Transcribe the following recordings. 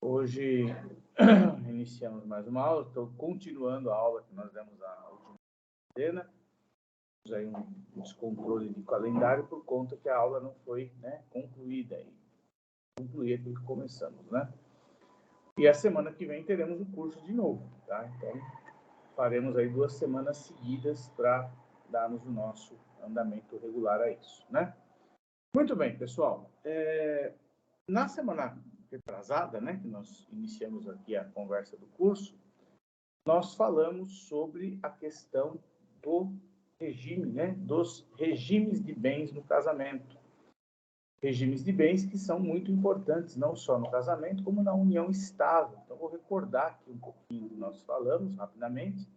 Hoje iniciamos mais uma aula, estou continuando a aula que nós demos a última semana. Temos aí um descontrole de calendário por conta que a aula não foi, concluída. Concluir aquilo que começamos, né? E a semana que vem teremos o curso de novo, tá? Então, faremos aí 2 semanas seguidas para darmos o nosso andamento regular a isso, né? Muito bem, pessoal. Na semana retrasada, né, que nós iniciamos aqui a conversa do curso, nós falamos sobre a questão do regime, né, dos regimes de bens no casamento. Regimes de bens que são muito importantes, não só no casamento, como na união estável. Então, vou recordar aqui um pouquinho do que nós falamos, rapidamente,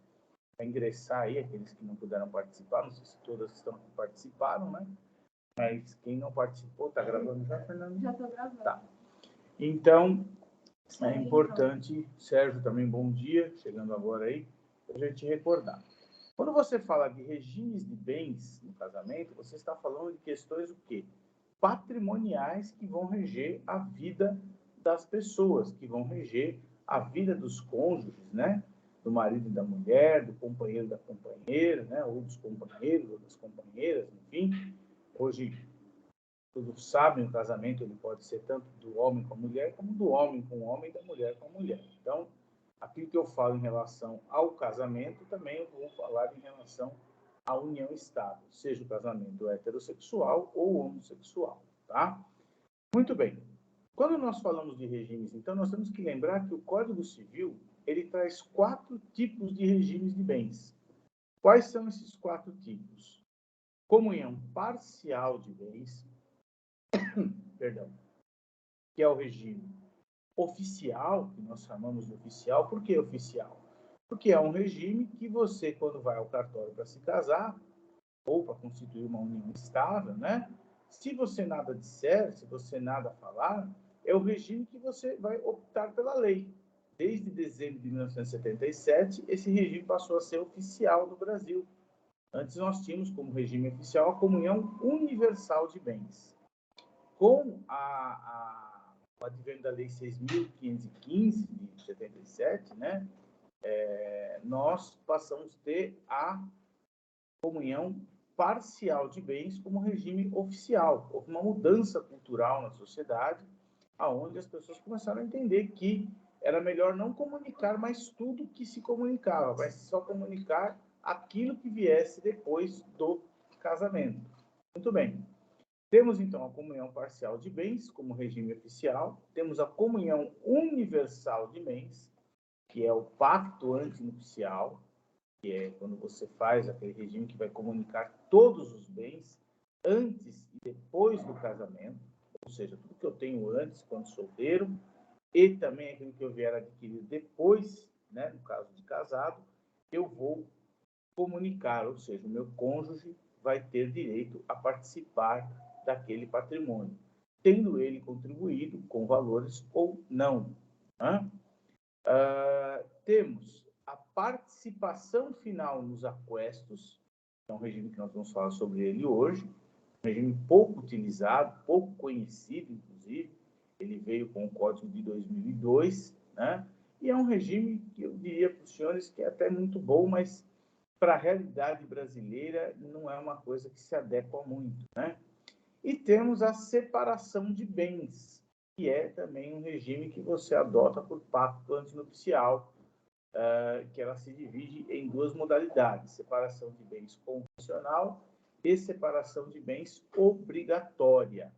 para ingressar aí, aqueles que não puderam participar, não sei se todas estão que participaram, né? Mas quem não participou, está gravando já, Fernando? Já estou gravando. Tá. Então, é importante, Sérgio também, bom dia, chegando agora aí, para a gente recordar. Quando você fala de regimes de bens no casamento, você está falando de questões o quê? Patrimoniais que vão reger a vida das pessoas, que vão reger a vida dos cônjuges, né? Do marido e da mulher, do companheiro e da companheira, né? Ou dos companheiros ou das companheiras, enfim. Hoje, todos sabem, o casamento ele pode ser tanto do homem com a mulher, como do homem com o homem e da mulher com a mulher. Então, aquilo que eu falo em relação ao casamento, também eu vou falar em relação à união estável, seja o casamento heterossexual ou homossexual, tá? Muito bem. Quando nós falamos de regimes, então, nós temos que lembrar que o Código Civil, ele traz 4 tipos de regimes de bens. Quais são esses 4 tipos? Comunhão parcial de bens, que é o regime oficial, que nós chamamos de oficial. Por que oficial? Porque é um regime que você, quando vai ao cartório para se casar, ou para constituir uma união estável, né? Se você nada disser, se você nada falar, é o regime que você vai optar pela lei. Desde dezembro de 1977, esse regime passou a ser oficial no Brasil. Antes nós tínhamos como regime oficial a comunhão universal de bens. Com o advento da Lei 6.515 de 77, né, nós passamos a ter a comunhão parcial de bens como regime oficial. Houve uma mudança cultural na sociedade, aonde as pessoas começaram a entender que era melhor não comunicar mais tudo que se comunicava, mas só comunicar aquilo que viesse depois do casamento. Muito bem. Temos, então, a comunhão parcial de bens como regime oficial. Temos a comunhão universal de bens, que é o pacto antinupcial, que é quando você faz aquele regime que vai comunicar todos os bens antes e depois do casamento, ou seja, tudo que eu tenho antes, quando solteiro, e também aquilo que eu vier adquirir depois, né, no caso de casado, eu vou comunicar, ou seja, o meu cônjuge vai ter direito a participar daquele patrimônio, tendo ele contribuído com valores ou não. Né? Temos a participação final nos aquestos, que é um regime que nós vamos falar sobre ele hoje, um regime pouco utilizado, pouco conhecido, inclusive. Ele veio com o Código de 2002, né? E é um regime que eu diria para os senhores que é até muito bom, mas para a realidade brasileira não é uma coisa que se adequa muito, né? E temos a separação de bens, que é também um regime que você adota por pacto antinupcial, que ela se divide em 2 modalidades: separação de bens convencional e separação de bens obrigatória.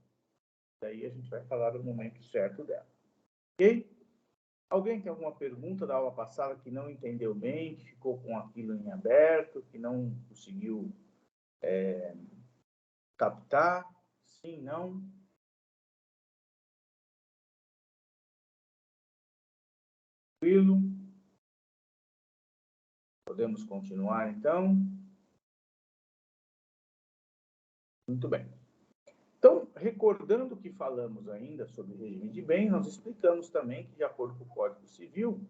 Daí a gente vai falar no momento certo dela. Ok? Alguém tem alguma pergunta da aula passada que não entendeu bem, que ficou com aquilo em aberto, que não conseguiu captar? Sim, não? Tranquilo? Podemos continuar, então? Muito bem. Então, recordando que falamos ainda sobre regime de bens, nós explicamos também que, de acordo com o Código Civil,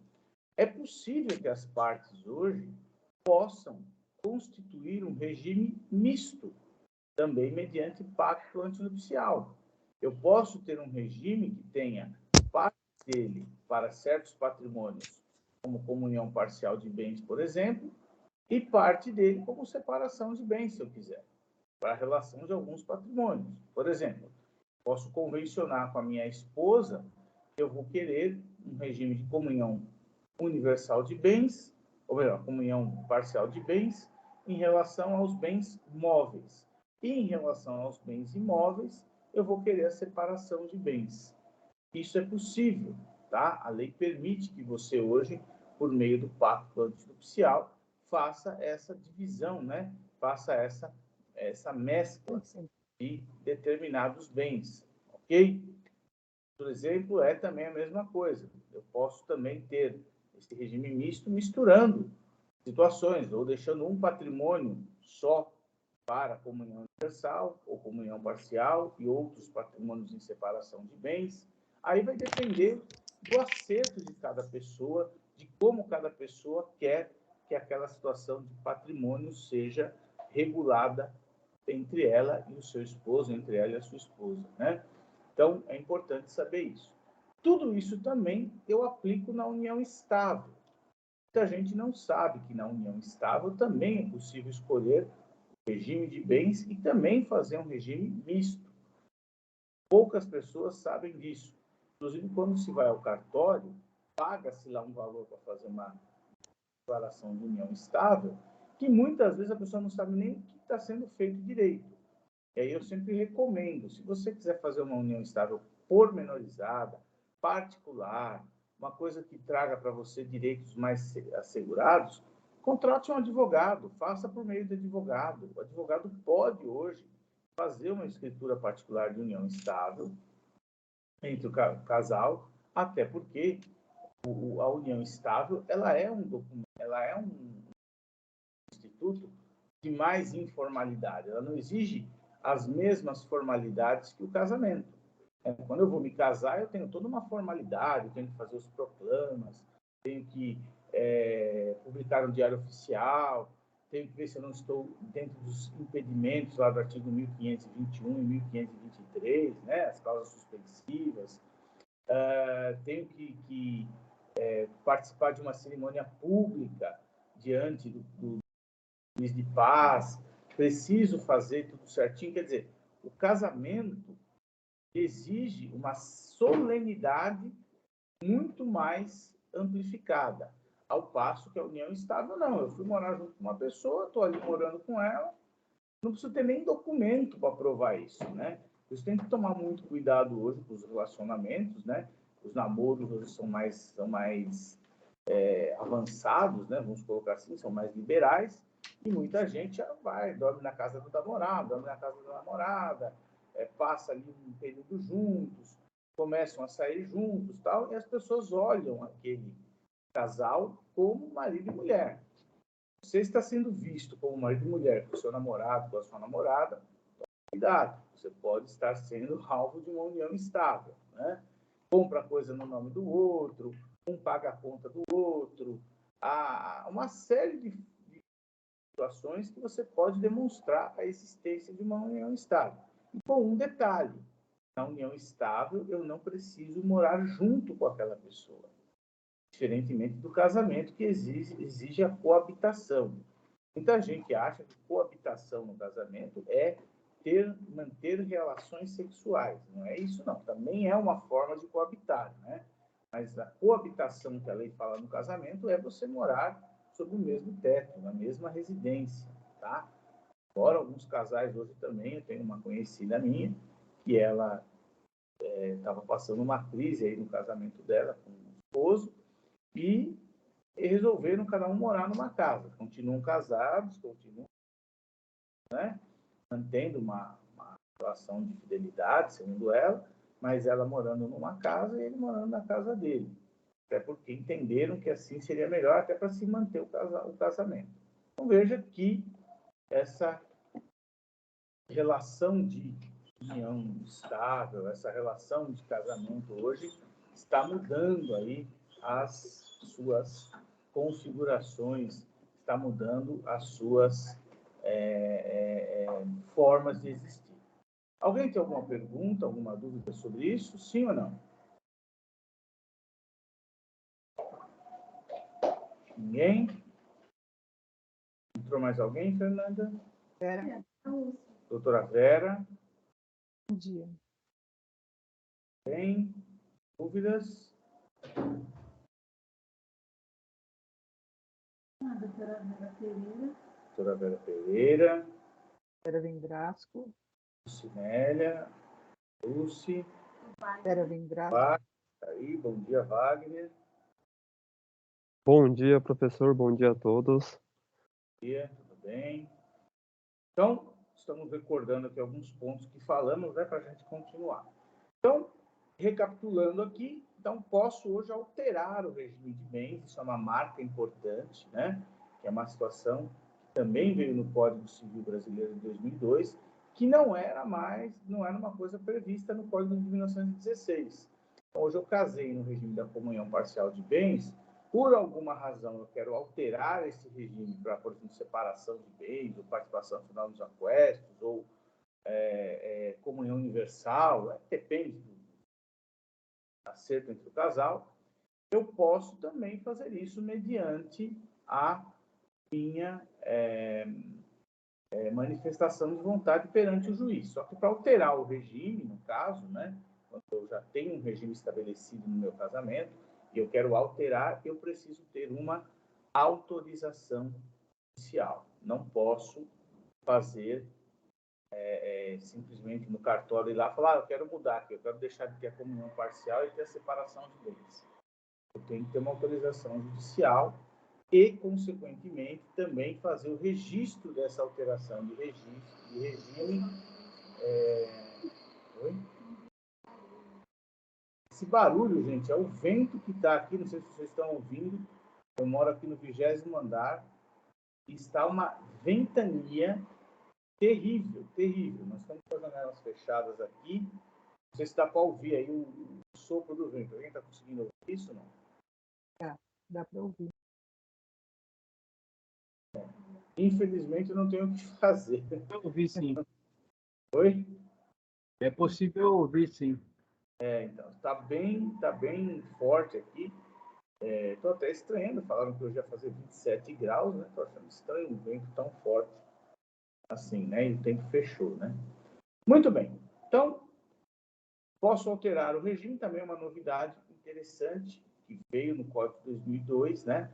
é possível que as partes hoje possam constituir um regime misto, também mediante pacto antinupcial. Eu posso ter um regime que tenha partes dele para certos patrimônios, como comunhão parcial de bens, por exemplo, e parte dele como separação de bens, se eu quiser, para a relação de alguns patrimônios. Por exemplo, posso convencionar com a minha esposa que eu vou querer um regime de comunhão universal de bens, ou melhor, comunhão parcial de bens, em relação aos bens móveis. E em relação aos bens imóveis, eu vou querer a separação de bens. Isso é possível, tá? A lei permite que você hoje, por meio do pacto antinupcial, faça essa divisão, né? Faça essa mescla de determinados bens, ok? Por exemplo, é também a mesma coisa. Eu posso também ter esse regime misto misturando situações, ou deixando um patrimônio só para comunhão universal ou comunhão parcial e outros patrimônios em separação de bens. Aí vai depender do acerto de cada pessoa, de como cada pessoa quer que aquela situação de patrimônio seja regulada entre ela e o seu esposo, entre ela e a sua esposa, né? Então, é importante saber isso. Tudo isso também eu aplico na união estável. Muita gente não sabe que na união estável também é possível escolher regime de bens e também fazer um regime misto. Poucas pessoas sabem disso. Inclusive, quando se vai ao cartório, paga-se lá um valor para fazer uma declaração de união estável, que muitas vezes a pessoa não sabe nem o que está sendo feito direito. E aí eu sempre recomendo, se você quiser fazer uma união estável pormenorizada, particular, uma coisa que traga para você direitos mais assegurados, contrate um advogado, faça por meio de advogado. O advogado pode hoje fazer uma escritura particular de união estável entre o casal, até porque a união estável ela é um documento, ela é um instituto de mais informalidade. Ela não exige as mesmas formalidades que o casamento. Quando eu vou me casar, eu tenho toda uma formalidade, eu tenho que fazer os proclamas, tenho que publicar no Diário Oficial, tenho que ver se eu não estou dentro dos impedimentos lá do artigo 1521 e 1523, né, as causas suspensivas. Tenho que participar de uma cerimônia pública diante do juiz de paz, preciso fazer tudo certinho. Quer dizer, o casamento exige uma solenidade muito mais amplificada, ao passo que a união estável não. Eu fui morar junto com uma pessoa, estou ali morando com ela, não preciso ter nem documento para provar isso, né? Você tem que tomar muito cuidado hoje com os relacionamentos, né? Os namoros hoje são mais avançados, né? Vamos colocar assim, são mais liberais, e muita gente já vai, dorme na casa do namorado, dorme na casa da namorada, passa ali um período juntos, começam a sair juntos, tal, e as pessoas olham aquele casal como marido e mulher. Você está sendo visto como marido e mulher com o seu namorado, com a sua namorada, cuidado, você pode estar sendo alvo de uma união estável, né? Compra coisa no nome do outro, um paga a conta do outro, há uma série de situações que você pode demonstrar a existência de uma união estável. E com um detalhe, na união estável eu não preciso morar junto com aquela pessoa, diferentemente do casamento que exige a coabitação. Muita gente acha que coabitação no casamento é manter relações sexuais. Não é isso, não. Também é uma forma de coabitar, né? Mas a coabitação que a lei fala no casamento é você morar sob o mesmo teto, na mesma residência, tá? Embora alguns casais hoje também, eu tenho uma conhecida minha, que ela estava passando uma crise aí no casamento dela com o esposo, e resolveram cada um morar numa casa. Continuam casados, continuam, né, mantendo uma relação de fidelidade, segundo ela, mas ela morando numa casa e ele morando na casa dele. Até porque entenderam que assim seria melhor até para se manter o casamento. Então veja que essa relação de união estável, essa relação de casamento hoje está mudando aí as suas configurações, está mudando as suas formas de existir. Alguém tem alguma pergunta, alguma dúvida sobre isso? Sim ou não? Ninguém? Entrou mais alguém, Fernanda? Vera. Doutora Vera? Bom dia. Tem dúvidas? Doutora Vera Pereira. Doutora Vera Pereira. Vera Vindrasco. Lucinélia. Lucy. Vera Vindrasco. Wagner. Aí, bom dia, Wagner. Bom dia, professor. Bom dia a todos. Bom dia, tudo bem? Então, estamos recordando aqui alguns pontos que falamos, né, para a gente continuar. Então, recapitulando aqui, então posso hoje alterar o regime de bens, isso é uma marca importante, né, que é uma situação que também veio no Código Civil Brasileiro de 2002, que não era uma coisa prevista no Código de 1916. Então, hoje eu casei no regime da comunhão parcial de bens. Por alguma razão, eu quero alterar esse regime para, por exemplo, separação de bens, ou participação final nos aquestos, ou comunhão universal, depende do acerto entre o casal. Eu posso também fazer isso mediante a minha manifestação de vontade perante o juiz. Só que para alterar o regime, no caso, né, quando eu já tenho um regime estabelecido no meu casamento, e eu quero alterar, eu preciso ter uma autorização judicial. Não posso fazer simplesmente no cartório ir lá e falar, eu quero mudar aqui, eu quero deixar de ter a comunhão parcial e ter a separação de bens. Eu tenho que ter uma autorização judicial e, consequentemente, também fazer o registro dessa alteração de regime. Oi? Esse barulho, gente, é o vento que está aqui, não sei se vocês estão ouvindo. Eu moro aqui no 20º andar e está uma ventania terrível, terrível. Nós estamos com as janelas fechadas aqui. Não sei se dá para ouvir aí o sopro do vento. Alguém está conseguindo ouvir isso ou não? Dá para ouvir. Infelizmente, eu não tenho o que fazer. Eu ouvi, sim. Oi? É possível ouvir, sim. Então, está bem forte aqui. Estou até estranhando. Falaram que hoje ia fazer 27 graus, né? Estou achando estranho um vento tão forte assim, né? E o tempo fechou, né? Muito bem. Então, posso alterar o regime, também é uma novidade interessante que veio no Código de 2002, né?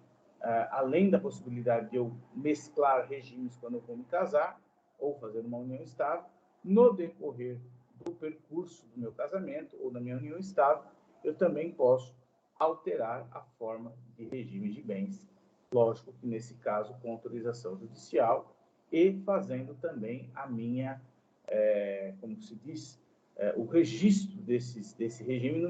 Além da possibilidade de eu mesclar regimes quando eu vou me casar ou fazer uma união estável, no decorrer do percurso do meu casamento ou da minha união estável, eu também posso alterar a forma de regime de bens. Lógico que, nesse caso, com autorização judicial e fazendo também a minha, como se diz, o registro desse regime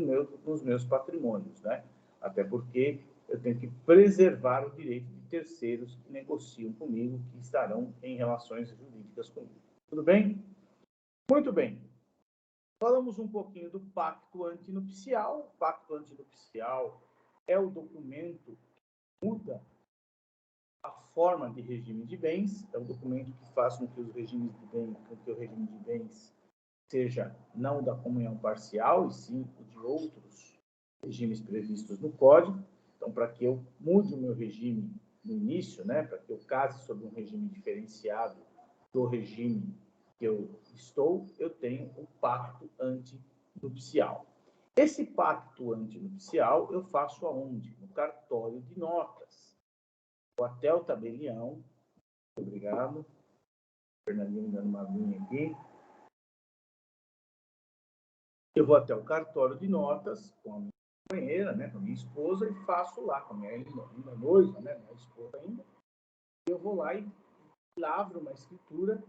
nos meus patrimônios, né? Até porque eu tenho que preservar o direito de terceiros que negociam comigo, que estarão em relações jurídicas comigo. Tudo bem? Muito bem. Falamos um pouquinho do pacto antinupcial. O pacto antinupcial é o documento que muda a forma de regime de bens, é o documento que faz com que o regime de bens seja não da comunhão parcial, e sim de outros regimes previstos no Código. Então, para que eu mude o meu regime no início, né, para que eu case sobre um regime diferenciado do regime que eu estou, eu tenho o pacto antinupcial. Esse pacto antinupcial eu faço aonde? No cartório de notas. Vou até o tabelião. Obrigado. Fernandinho me dando uma linha aqui. Eu vou até o cartório de notas com a minha companheira, né, com a minha esposa, e faço lá com a minha noiva, né, minha esposa ainda. Eu vou lá e lavro uma escritura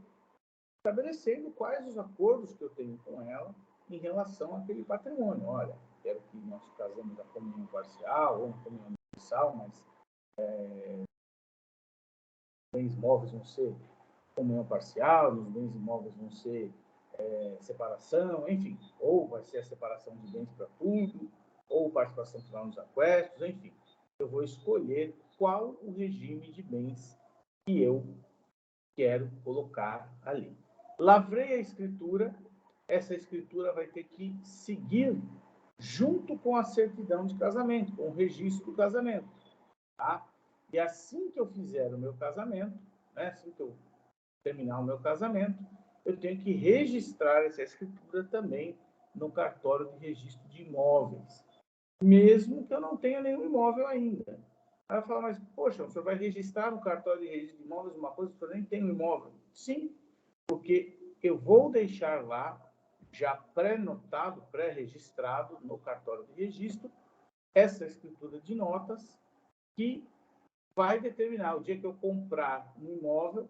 estabelecendo quais os acordos que eu tenho com ela em relação àquele patrimônio. Olha, quero que nós casamos a comunhão parcial ou a comunhão universal, mas bens imóveis vão ser comunhão parcial, os bens imóveis vão ser separação, enfim, ou vai ser a separação de bens para tudo, ou participação final nos aquestos, enfim. Eu vou escolher qual o regime de bens que eu quero colocar ali. Lavrei a escritura, essa escritura vai ter que seguir junto com a certidão de casamento, com o registro do casamento, tá? E assim que eu fizer o meu casamento, né, assim que eu terminar o meu casamento, eu tenho que registrar essa escritura também no cartório de registro de imóveis, mesmo que eu não tenha nenhum imóvel ainda. Aí eu falo, mas, poxa, o senhor vai registrar no cartório de registro de imóveis uma coisa que o senhor nem tem um imóvel? Sim, porque eu vou deixar lá, já pré-notado, pré-registrado no cartório de registro, essa escritura de notas que vai determinar o dia que eu comprar um imóvel,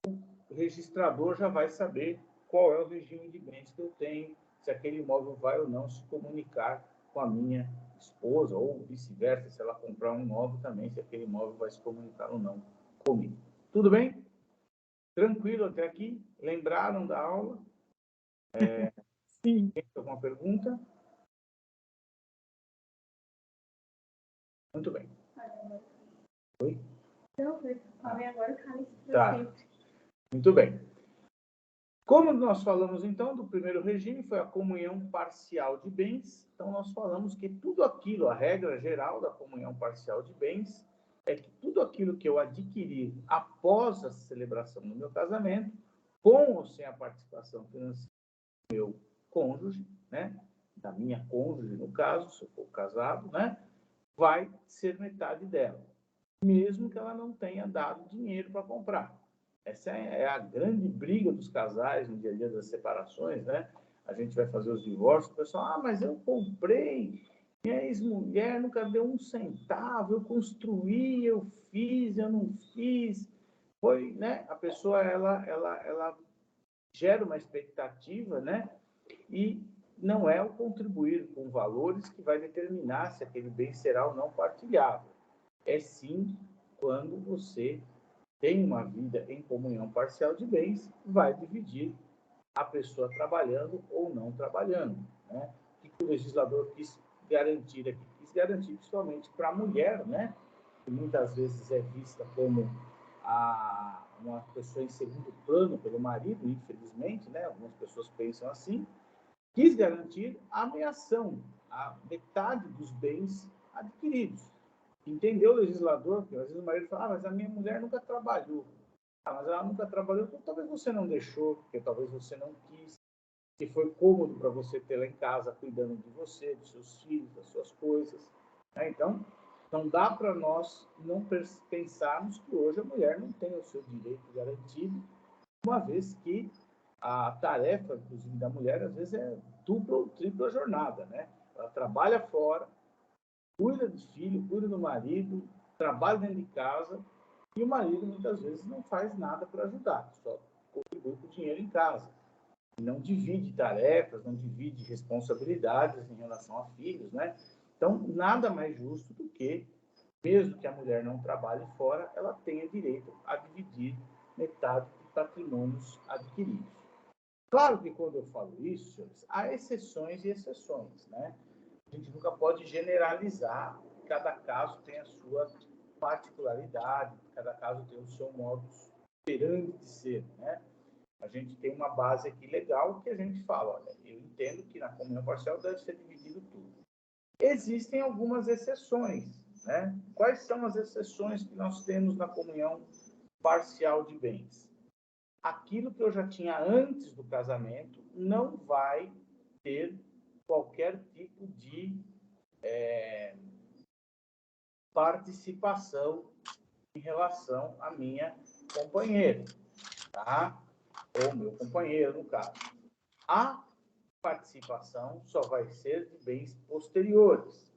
o registrador já vai saber qual é o regime de bens que eu tenho, se aquele imóvel vai ou não se comunicar com a minha esposa, ou vice-versa, se ela comprar um imóvel também, se aquele imóvel vai se comunicar ou não comigo. Tudo bem? Tranquilo até aqui? Lembraram da aula? Sim. Tem alguma pergunta? Muito bem. Oi? Não, eu falei agora o cálice para Tá. sempre. Muito bem. Como nós falamos, então, do primeiro regime, foi a comunhão parcial de bens. Então, nós falamos que tudo aquilo, a regra geral da comunhão parcial de bens, é que tudo aquilo que eu adquirir após a celebração do meu casamento, com ou sem a participação financeira do meu cônjuge, né, da minha cônjuge, no caso, se eu for casado, né, vai ser metade dela, mesmo que ela não tenha dado dinheiro para comprar. Essa é a grande briga dos casais no dia a dia das separações, né? A gente vai fazer os divórcios, o pessoal, mas eu comprei, minha ex-mulher nunca deu um centavo, eu construí, eu fiz, eu não fiz. Foi, né? A pessoa, ela gera uma expectativa, né? E não é o contribuir com valores que vai determinar se aquele bem será ou não partilhável. É sim quando você tem uma vida em comunhão parcial de bens, vai dividir a pessoa trabalhando ou não trabalhando. Né? O que o legislador quis garantir aqui? Quis garantir principalmente para a mulher, né? Que muitas vezes é vista como uma pessoa em segundo plano pelo marido, infelizmente, né? Algumas pessoas pensam assim. Quis garantir a meação, a metade dos bens adquiridos. Entendeu o legislador? Porque às vezes o marido fala, mas a minha mulher nunca trabalhou. Mas ela nunca trabalhou, então talvez você não deixou, porque talvez você não quis, que foi cômodo para você ter lá em casa, cuidando de você, dos seus filhos, das suas coisas. Né? Então, não dá para nós não pensarmos que hoje a mulher não tem o seu direito garantido, uma vez que a tarefa, inclusive, da mulher, às vezes é dupla ou tripla jornada. Né? Ela trabalha fora, cuida do filho, cuida do marido, trabalha dentro de casa, e o marido muitas vezes não faz nada para ajudar, só contribui com o dinheiro em casa. Não divide tarefas, não divide responsabilidades em relação a filhos, né? Então, nada mais justo do que, mesmo que a mulher não trabalhe fora, ela tenha direito a dividir metade de patrimônios adquiridos. Claro que quando eu falo isso, senhores, há exceções e exceções, né? A gente nunca pode generalizar, cada caso tem a sua particularidade, cada caso tem o seu modus operandi de ser, né? A gente tem uma base aqui legal que a gente fala, olha, eu entendo que na comunhão parcial deve ser dividido tudo. Existem algumas exceções, né? Quais são as exceções que nós temos na comunhão parcial de bens? Aquilo que eu já tinha antes do casamento não vai ter qualquer tipo de participação em relação à minha companheira, tá? Ou meu companheiro, no caso. A participação só vai ser de bens posteriores.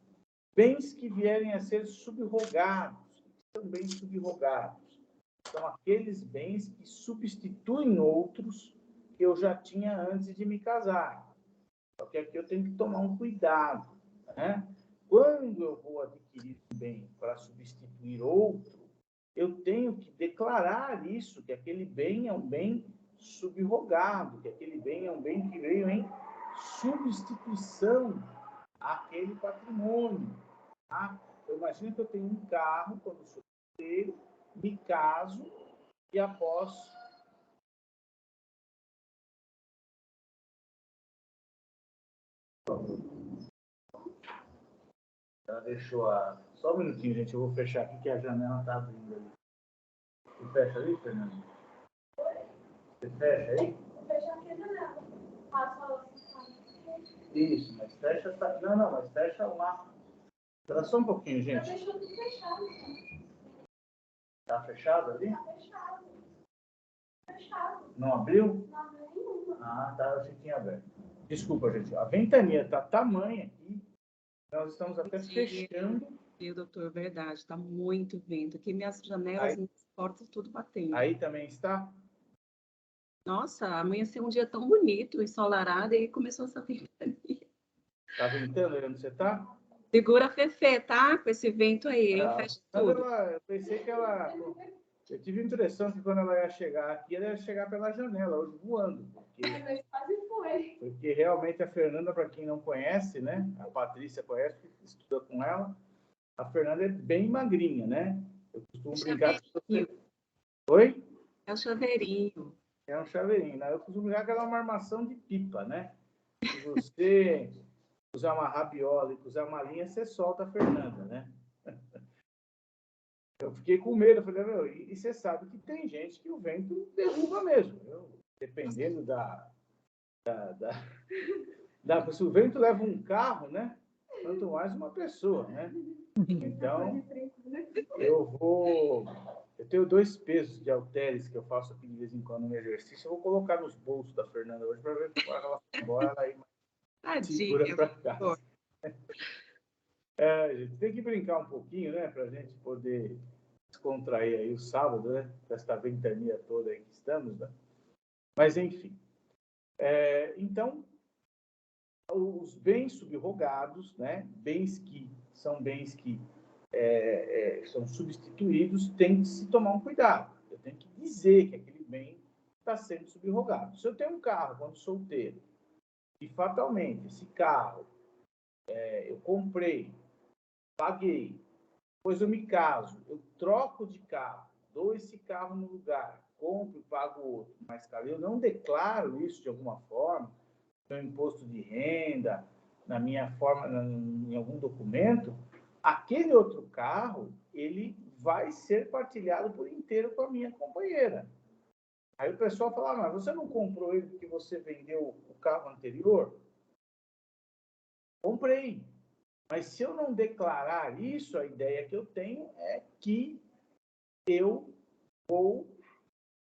Bens que vierem a ser subrogados. São bens subrogados. São aqueles bens que substituem outros que eu já tinha antes de me casar. Só que aqui eu tenho que tomar um cuidado, né? Quando eu vou adquirir um bem para substituir outro, eu tenho que declarar isso, que aquele bem é um bem subrogado, que aquele bem é um bem que veio em substituição àquele patrimônio. Tá? Eu imagino que eu tenho um carro, quando sou solteiro, me caso e após ela deixou a Só um minutinho, gente. Eu vou fechar aqui que a janela está abrindo ali. Você fecha ali, Fernando? Você fecha aí? Vou fechar aqui a janela. Isso, mas fecha. Não, mas fecha lá. Espera só um pouquinho, gente. Tá deixando fechado. Tá fechado ali? Tá fechado. Fechado. Não abriu? Não abriu nenhuma. Ah, tá. Eu achei que tinha aberto. Desculpa, gente. A ventania tá tamanha aqui. Nós estamos até fechando. Viu, doutor? Verdade, está muito vento. Aqui minhas janelas, Aí- minhas portas, tudo batendo. Aí também está? Nossa, amanheceu um dia tão bonito, ensolarado, e começou essa ventania. Tá ventando aí onde você tá? Segura a Fefe, tá? Com esse vento aí, hein? Ah, Fecha mas tudo. eu pensei que ela... Eu tive a impressão que quando ela ia chegar aqui, ela ia chegar pela janela, hoje voando. Mas quase foi. Porque realmente a Fernanda, para quem não conhece, né? A Patrícia conhece, porque estuda com ela. A Fernanda é bem magrinha, né? Eu costumo brincar que você... Oi? É o chaveirinho. É um chaveirinho, né? Eu costumo brincar que ela é uma armação de pipa, né? Se você usar uma rabiola e usar uma linha, você solta a Fernanda, né? Eu fiquei com medo, eu falei, meu, e você sabe que tem gente que o vento derruba mesmo, viu? Dependendo se o vento leva um carro, né? Quanto mais uma pessoa, né? Então, eu tenho 2 pesos de halteres que eu faço aqui de vez em quando no exercício. Eu vou colocar nos bolsos da Fernanda hoje para ver quando ela for embora, ela aí segura Tadinha, para doutor. casa. A gente tem que brincar um pouquinho, né? Para a gente poder descontrair aí o sábado, né? Com essa ventania toda aí que estamos, né? Mas, enfim. Então, os bens subrogados, né? Bens que são substituídos, tem que se tomar um cuidado. Eu tenho que dizer que aquele bem está sendo subrogado. Se eu tenho um carro quando solteiro e fatalmente esse carro eu comprei, paguei, depois eu me caso, eu troco de carro, dou esse carro no lugar, compro e pago outro mais caro, eu não declaro isso de alguma forma, no imposto de renda, na minha forma, em algum documento, aquele outro carro, ele vai ser partilhado por inteiro com a minha companheira. Aí o pessoal fala, mas você não comprou ele porque você vendeu o carro anterior? Comprei. Mas se eu não declarar isso, a ideia que eu tenho é que eu vou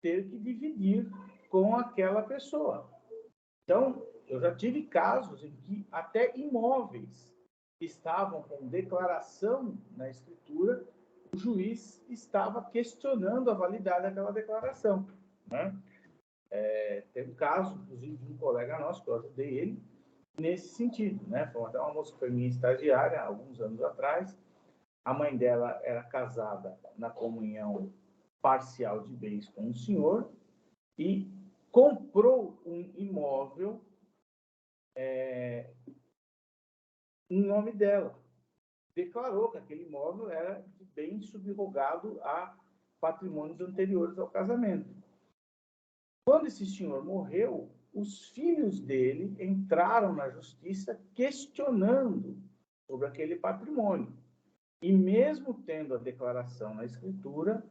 ter que dividir com aquela pessoa. Então, eu já tive casos em que até imóveis que estavam com declaração na escritura, o juiz estava questionando a validade daquela declaração, né? Teve um caso, inclusive, de um colega nosso, que eu ajudei ele, nesse sentido, né? Foi até uma moça que foi minha estagiária, há alguns anos atrás. A mãe dela era casada na comunhão parcial de bens com o senhor e comprou um imóvel em nome dela. Declarou que aquele imóvel era de bem subrogado a patrimônios anteriores ao casamento. Quando esse senhor morreu, os filhos dele entraram na justiça questionando sobre aquele patrimônio. E mesmo tendo a declaração na escritura,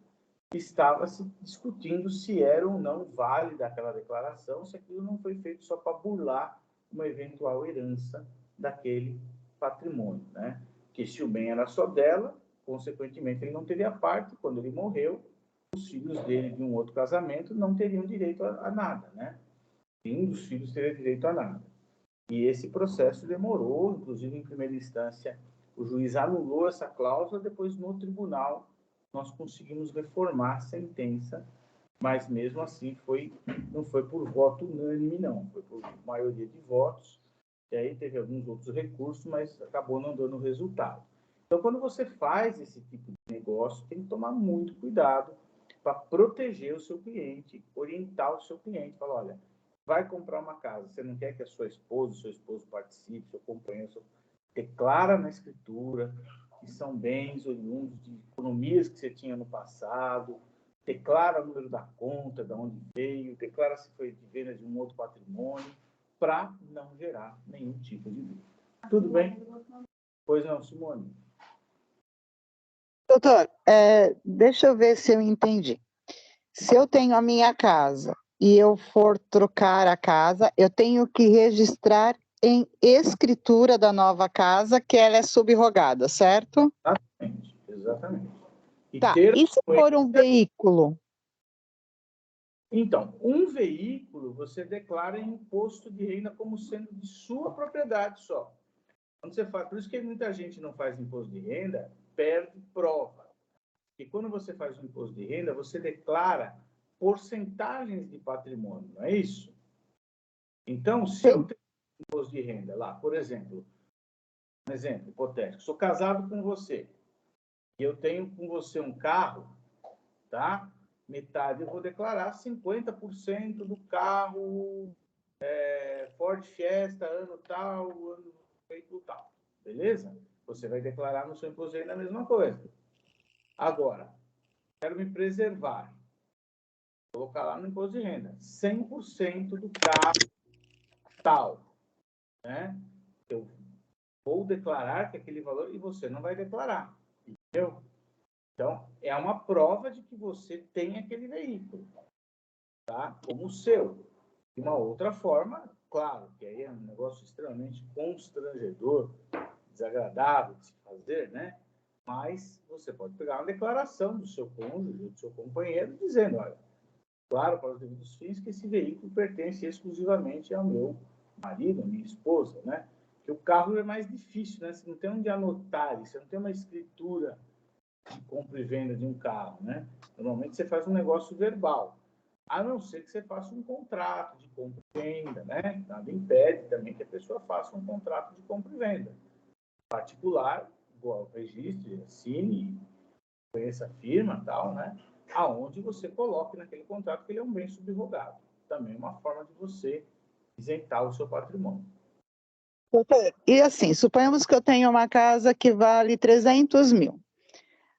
estava se discutindo se era ou não válida aquela declaração, se aquilo não foi feito só para burlar uma eventual herança daquele patrimônio, né? Que se o bem era só dela, consequentemente ele não teria parte. Quando ele morreu, os filhos dele de um outro casamento não teriam direito a nada, né? Nenhum dos filhos teria direito a nada. E esse processo demorou, inclusive em primeira instância, o juiz anulou essa cláusula, depois no tribunal nós conseguimos reformar a sentença, mas mesmo assim não foi por voto unânime, não, foi por maioria de votos, e aí teve alguns outros recursos, mas acabou não dando resultado. Então, quando você faz esse tipo de negócio, tem que tomar muito cuidado para proteger o seu cliente, orientar o seu cliente, falar, olha, vai comprar uma casa, você não quer que a sua esposa, seu esposo participe, seu companheiro, declara na escritura que são bens oriundos de economias que você tinha no passado, declara o número da conta, de onde veio, declara se foi de venda de um outro patrimônio, para não gerar nenhum tipo de dúvida. Tudo bem? Pois não, Simone? Doutor, deixa eu ver se eu entendi. Se eu tenho a minha casa e eu for trocar a casa, eu tenho que registrar em escritura da nova casa que ela é subrogada, certo? Exatamente, exatamente. E Tá. ter E se for um veículo? Então, um veículo você declara em imposto de renda como sendo de sua propriedade só. Quando você faz, por isso que muita gente não faz imposto de renda, perde prova. E quando você faz o imposto de renda, você declara porcentagens de patrimônio, não é isso? Então, se eu tenho imposto de renda lá, por exemplo, um exemplo hipotético, sou casado com você e eu tenho com você um carro, tá? Metade eu vou declarar 50% do carro Ford Fiesta, ano tal, ano veículo tal. Beleza? Você vai declarar no seu imposto de renda a mesma coisa. Agora, quero me preservar. Vou colocar lá no imposto de renda. 100% do carro tal. Né? Eu vou declarar que aquele valor e você não vai declarar. Entendeu? Então, é uma prova de que você tem aquele veículo, tá? Como o seu. De uma outra forma, claro, que aí é um negócio extremamente constrangedor, desagradável de se fazer, né? Mas você pode pegar uma declaração do seu cônjuge, do seu companheiro, dizendo, olha, claro, para os devidos fins, que esse veículo pertence exclusivamente ao meu marido, à minha esposa, né? Que o carro é mais difícil, né? Você não tem onde anotar isso, você não tem uma escritura de compra e venda de um carro, né? Normalmente você faz um negócio verbal, a não ser que você faça um contrato de compra e venda, né? Nada impede também que a pessoa faça um contrato de compra e venda. Particular, igual registre, assine, conheça a firma, tal, né? Aonde você coloque naquele contrato que ele é um bem subrogado. Também é uma forma de você isentar o seu patrimônio. Doutor, e assim, suponhamos que eu tenho uma casa que vale 300 mil.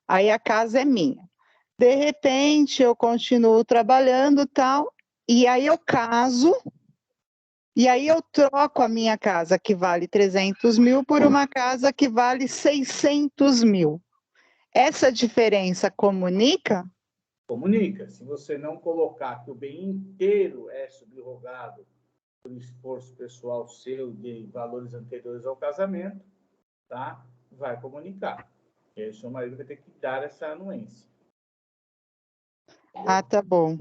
Aí a casa é minha. De repente, eu continuo trabalhando e tal, e aí eu caso, e aí eu troco a minha casa que vale 300 mil por uma casa que vale 600 mil. Essa diferença comunica? Comunica. Se você não colocar que o bem inteiro é subrogado por esforço pessoal seu de valores anteriores ao casamento, tá? Vai comunicar. E aí o seu marido vai ter que dar essa anuência. Ah, tá bom.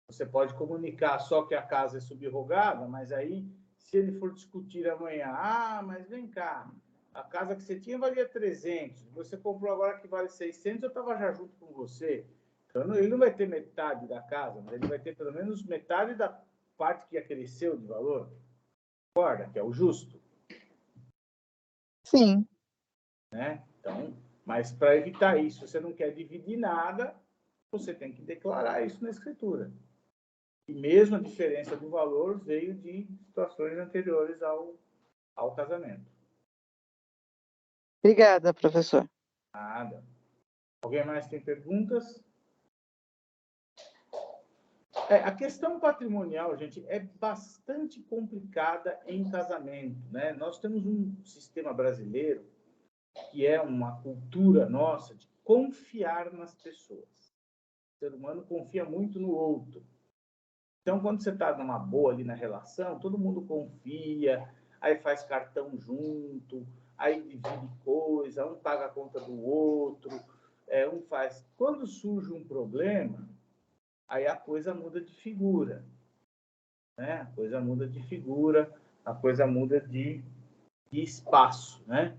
Você pode comunicar só que a casa é subrogada, mas aí, se ele for discutir amanhã, mas vem cá, a casa que você tinha valia 300, você comprou agora que vale 600, eu estava já junto com você. Então, ele não vai ter metade da casa, mas ele vai ter pelo menos metade da parte que acresceu de valor. Concorda? Que é o justo. Sim. Né? Então, mas para evitar isso, você não quer dividir nada, você tem que declarar isso na escritura. E mesmo a diferença do valor veio de situações anteriores ao casamento. Obrigada, professor. Nada. Alguém mais tem perguntas? A questão patrimonial, gente, é bastante complicada em casamento, né? Nós temos um sistema brasileiro que é uma cultura nossa de confiar nas pessoas. O ser humano confia muito no outro. Então, quando você está numa boa ali na relação, todo mundo confia, aí faz cartão junto, aí divide coisa, um paga a conta do outro, um faz. Quando surge um problema, aí a coisa muda de figura, né? A coisa muda de figura, a coisa muda de espaço, né?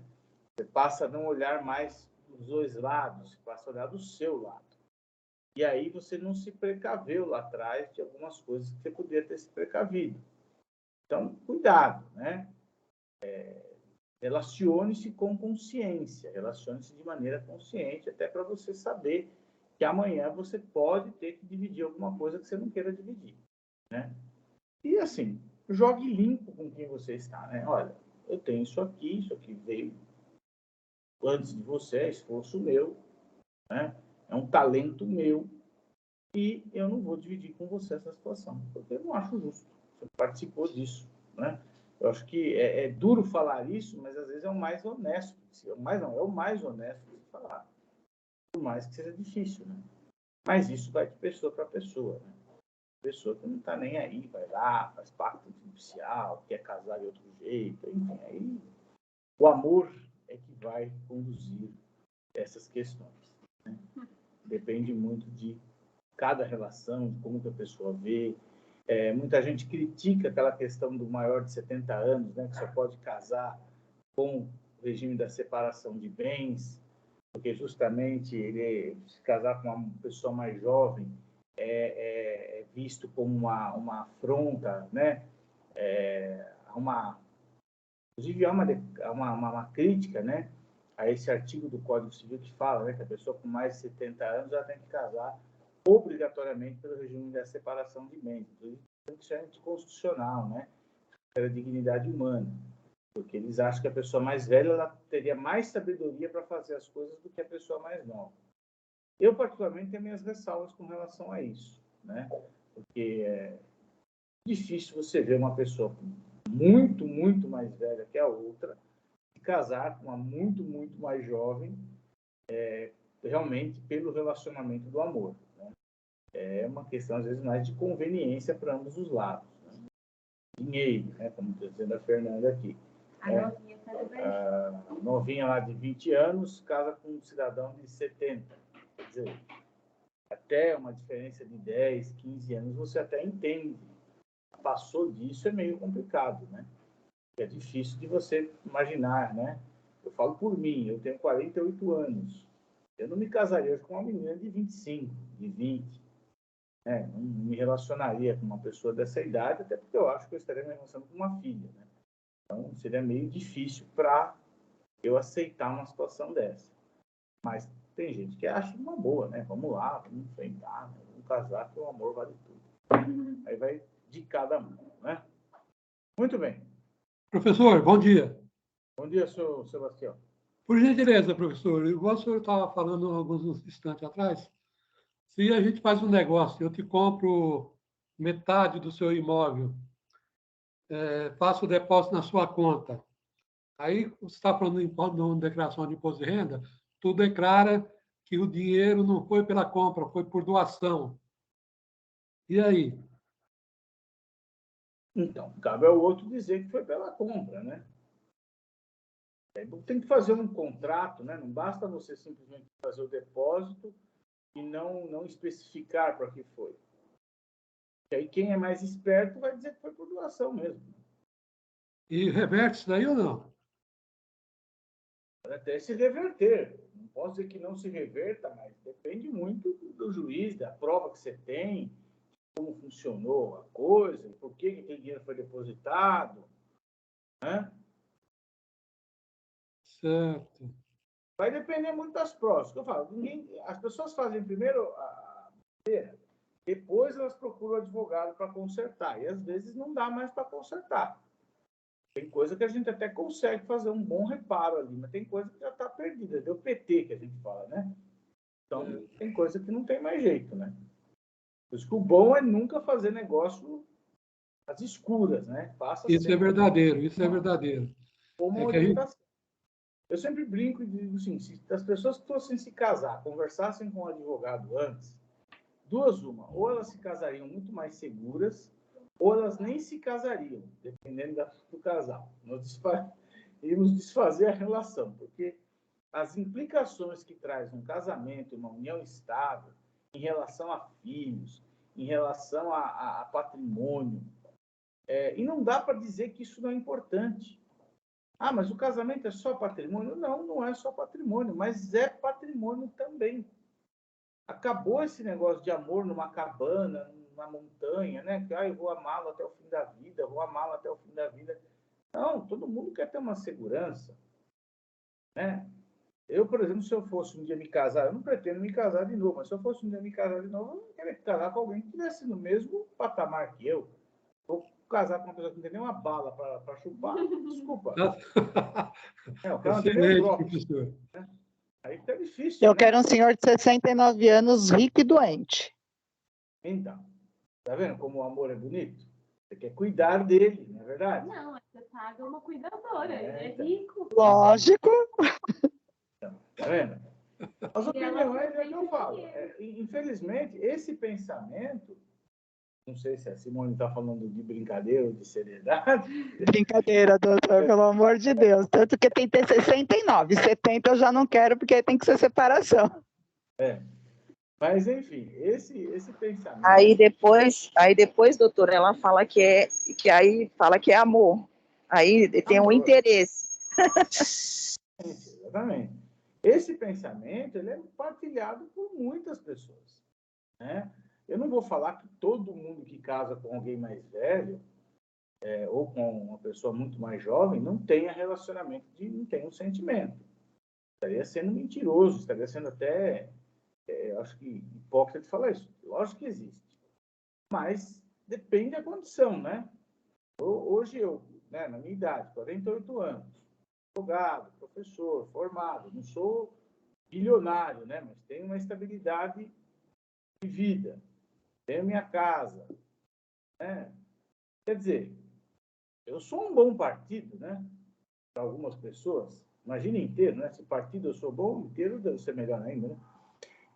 Você passa a não olhar mais dos dois lados, você passa a olhar do seu lado. E aí você não se precaveu lá atrás de algumas coisas que você podia ter se precavido. Então, cuidado, né? Relacione-se com consciência, relacione-se de maneira consciente, até para você saber que amanhã você pode ter que dividir alguma coisa que você não queira dividir, né? E assim, jogue limpo com quem você está, né? Olha, eu tenho isso aqui veio antes de você, é esforço meu, né? É um talento meu, e eu não vou dividir com você essa situação, porque eu não acho justo. Você participou disso, né? Eu acho que é duro falar isso, mas às vezes é o mais honesto. É o mais honesto de falar. por mais que seja difícil, né? Mas isso vai de pessoa para pessoa, né? Pessoa que não está nem aí, vai lá, faz pacto nupcial, quer casar de outro jeito, enfim, aí o amor é que vai conduzir essas questões, né? Depende muito de cada relação, de como que a pessoa vê. Muita gente critica aquela questão do maior de 70 anos, né, que só pode casar com o regime da separação de bens, porque justamente ele se casar com uma pessoa mais jovem é visto como uma afronta, né? Inclusive, há uma crítica, né, a esse artigo do Código Civil que fala, né, que a pessoa com mais de 70 anos já tem que casar obrigatoriamente pelo regime da separação de bens. Isso é anticonstitucional, né? Pela dignidade humana, porque eles acham que a pessoa mais velha ela teria mais sabedoria para fazer as coisas do que a pessoa mais nova. Eu, particularmente, tenho minhas ressalvas com relação a isso, né? Porque é difícil você ver uma pessoa muito, muito mais velha que a outra se casar com uma muito, muito mais jovem, realmente pelo relacionamento do amor, né? É uma questão, às vezes, mais de conveniência para ambos os lados, né? Dinheiro, né? Como está dizendo a Fernanda aqui. A novinha lá de 20 anos casa com um cidadão de 70. Quer dizer, até uma diferença de 10, 15 anos, você até entende. Passou disso é meio complicado, né? É difícil de você imaginar, né? Eu falo por mim, eu tenho 48 anos. Eu não me casaria com uma menina de 25, de 20. Né? Não me relacionaria com uma pessoa dessa idade, até porque eu acho que eu estaria me relacionando com uma filha, né? Então, seria meio difícil para eu aceitar uma situação dessa. Mas tem gente que acha uma boa, né? Vamos lá, vamos enfrentar, né? Vamos casar, que o amor vale tudo. Aí vai de cada um, né? Muito bem. Professor, bom dia. Bom dia, senhor Sebastião. Por gentileza, professor, igual o senhor estava falando alguns instantes atrás, se a gente faz um negócio, eu te compro metade do seu imóvel, faço o depósito na sua conta, aí você está falando de declaração de imposto de renda, tu declara que o dinheiro não foi pela compra, foi por doação. E aí? Então, cabe ao outro dizer que foi pela compra, né? Tem que fazer um contrato, né? Não basta você simplesmente fazer o depósito e não especificar para que foi. E aí quem é mais esperto vai dizer que foi por doação mesmo. E reverte isso daí ou não? Pode até se reverter. Não posso dizer que não se reverta, mas depende muito do juiz, da prova que você tem, como funcionou a coisa, por que aquele dinheiro foi depositado, né? Certo. Vai depender muito das provas. Eu falo, as pessoas fazem primeiro a primeira, depois elas procuram o advogado para consertar. E às vezes não dá mais para consertar. Tem coisa que a gente até consegue fazer um bom reparo ali, mas tem coisa que já está perdida. Deu PT, que a gente fala, né? Então, tem coisa que não tem mais jeito, né? Por isso que o bom é nunca fazer negócio às escuras, né? Faça Isso é verdadeiro, isso é verdadeiro. Como orientação. Eu sempre brinco e digo assim, se as pessoas que fossem se casar, conversassem com o advogado antes, duas uma, ou elas se casariam muito mais seguras, ou elas nem se casariam, dependendo do casal. Nós iríamos desfazer a relação, porque as implicações que traz um casamento, uma união estável, em relação a filhos, em relação a patrimônio, e não dá para dizer que isso não é importante. Ah, mas o casamento é só patrimônio? Não, não é só patrimônio, mas é patrimônio também. Acabou esse negócio de amor numa cabana, numa montanha, né? Que eu vou amá-lo até o fim da vida, vou amá-lo até o fim da vida. Não, todo mundo quer ter uma segurança, né? Eu, por exemplo, se eu fosse um dia me casar, eu não pretendo me casar de novo, mas se eu fosse um dia me casar de novo, eu não queria casar com alguém que estivesse no mesmo patamar que eu. Vou casar com uma pessoa que não tem nem uma bala para chupar. Desculpa. O cara não tem nem um Excelente, drops, professor. né? Aí fica difícil, Eu né? quero um senhor de 69 anos, rico e doente. Então, tá vendo como o amor é bonito? Você quer cuidar dele, não é verdade? Não, você paga uma cuidadora. Ele é então. rico. Lógico. Tá vendo? As E ela opiniões é que eu aproveita falo. dinheiro. Infelizmente, esse pensamento, não sei se a Simone está falando de brincadeira ou de seriedade, Brincadeira, doutor, pelo amor de Deus. Tanto que tem que ter 69, 70 eu já não quero, porque aí tem que ser separação. mas enfim, esse pensamento. Aí depois, doutor, ela fala que aí fala que é amor. Aí tem um Amor. interesse. Exatamente. Esse pensamento ele é partilhado por muitas pessoas, né? Eu não vou falar que todo mundo que casa com alguém mais velho ou com uma pessoa muito mais jovem não tenha relacionamento, não tenha um sentimento. Estaria sendo mentiroso, estaria sendo até, acho que hipócrita de falar isso. Lógico que existe, mas depende da condição, né? Hoje eu, né, na minha idade, 48 anos, advogado, professor, formado, não sou bilionário, né? Mas tenho uma estabilidade de vida, tenho minha casa, né? Quer dizer, eu sou um bom partido, né? Para algumas pessoas, imagina inteiro, né? Se partido eu sou bom, inteiro deve ser melhor ainda, né?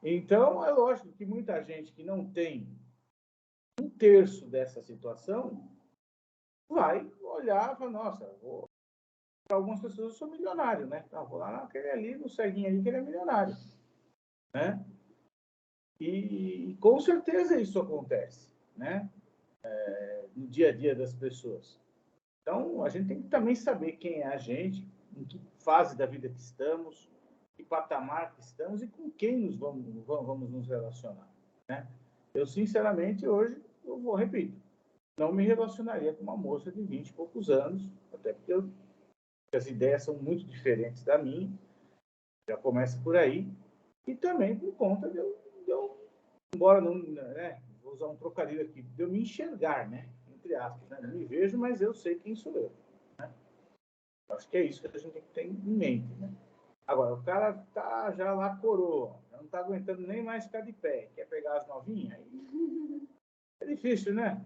Então, é lógico que muita gente que não tem um terço dessa situação vai olhar e falar, nossa, para algumas pessoas eu sou milionário, né? Então, vou lá naquele ali, no ceguinho ali, que ele é milionário, né? E com certeza isso acontece, né? No dia a dia das pessoas. Então, a gente tem que também saber quem é a gente, em que fase da vida que estamos, que patamar que estamos e com quem vamos nos relacionar, né? Eu, sinceramente, hoje, repito, não me relacionaria com uma moça de 20 e poucos anos, até porque as ideias são muito diferentes da minha, já começa por aí, e também por conta de eu embora não, né, vou usar um trocadilho aqui, de eu me enxergar, né, entre aspas, né, não me vejo, mas eu sei quem sou eu, né? Acho que é isso que a gente tem que ter em mente, né? Agora, o cara tá já lá coroa, não está aguentando nem mais ficar de pé, quer pegar as novinhas, aí é difícil, né?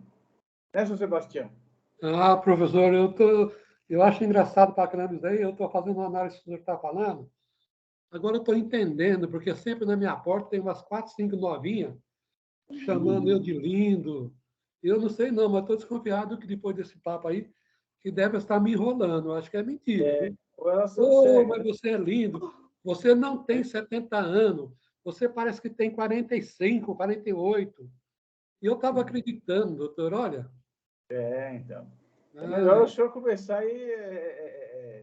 Né, São Sebastião? Ah, professor, eu acho engraçado para caramba isso aí. Eu estou fazendo uma análise do que você está falando. Agora eu estou entendendo, porque sempre na minha porta tem umas 4, 5 novinhas chamando eu de lindo. Eu não sei não, mas estou desconfiado que depois desse papo aí, que deve estar me enrolando. Eu acho que é mentira. Viu? Ou elas são Oh, cegas, mas né? você é lindo. Você não tem 70 anos. Você parece que tem 45, 48. E eu estava acreditando, doutor, olha. Então. É melhor o senhor começar aí. É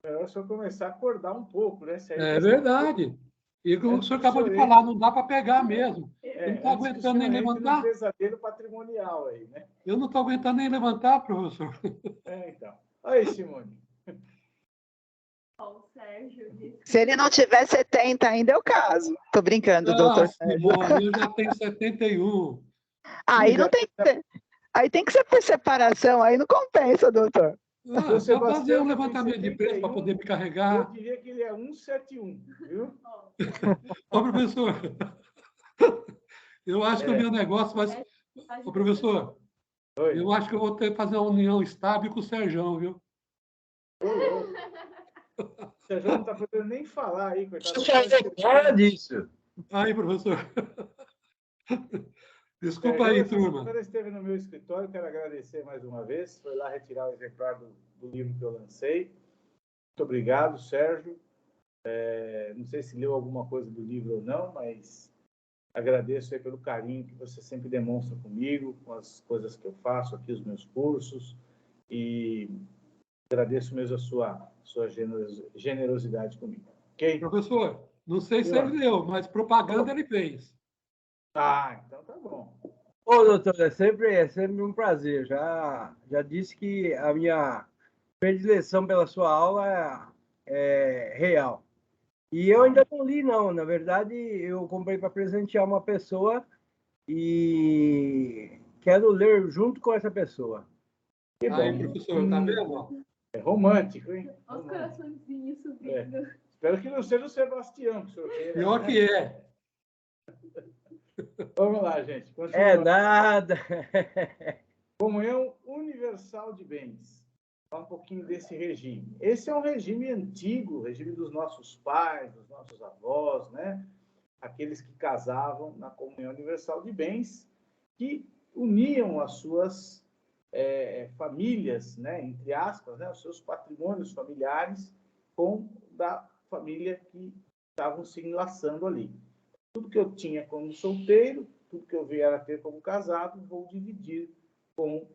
Melhor o senhor começar a acordar um pouco, né? Se É verdade. E como o antes senhor que o acabou de senhor falar, não dá para pegar mesmo. Eu não estou antes que o aguentando nem senhor entre num levantar. pesadelo patrimonial aí, né? Eu não estou aguentando nem levantar, professor. Então. Aí, Simone. Ó, o Sérgio disse Se ele não tiver 70 ainda, eu caso. Tô brincando, Ah, doutor Sérgio. Simone, eu já tenho 71. Aí não tem que ter. Aí tem que ser por separação, aí não compensa, doutor. Ah, O só fazer um Sebastião já tem levantamento de preço para 71, poder me eu carregar. diria que ele é 171, viu? ó, Ô, professor, eu acho que o meu negócio vai... tá Ô, professor, Oi. eu acho que eu vou ter que fazer uma união estável com o Serjão, viu? O Sérgio não está podendo nem falar aí, coitado. Nada disso. Aí, professor. Desculpa Sérgio, aí, essa turma. semana esteve no meu escritório, quero agradecer mais uma vez. Foi lá retirar o exemplar do livro que eu lancei. Muito obrigado, Sérgio. Não sei se leu alguma coisa do livro ou não, mas agradeço aí pelo carinho que você sempre demonstra comigo, com as coisas que eu faço aqui, os meus cursos, e agradeço mesmo a sua generosidade comigo. Ok? Professor, não sei se ele leu, mas propaganda ele fez. Ah, então tá bom. Ô, doutor, é sempre um prazer. Já disse que a minha predileção pela sua aula é real. E eu ainda não li, não. Na verdade, eu comprei para presentear uma pessoa e quero ler junto com essa pessoa. Que Aí, bom. professor, tá vendo? É romântico, hein? Olha os Romântico. coraçõezinhos subindo. Espero que não seja o Sebastião que o senhor queira, Pior né? que é. Vamos lá, gente. É Continua. nada. Comunhão universal de bens. Falar um pouquinho desse regime. Esse é um regime antigo, o regime dos nossos pais, dos nossos avós, né? Aqueles que casavam na comunhão universal de bens, que uniam as suas famílias, né? Entre aspas, né? Os seus patrimônios familiares com da família que estavam se enlaçando ali. Tudo que eu tinha como solteiro, tudo que eu vier a ter como casado, vou dividir com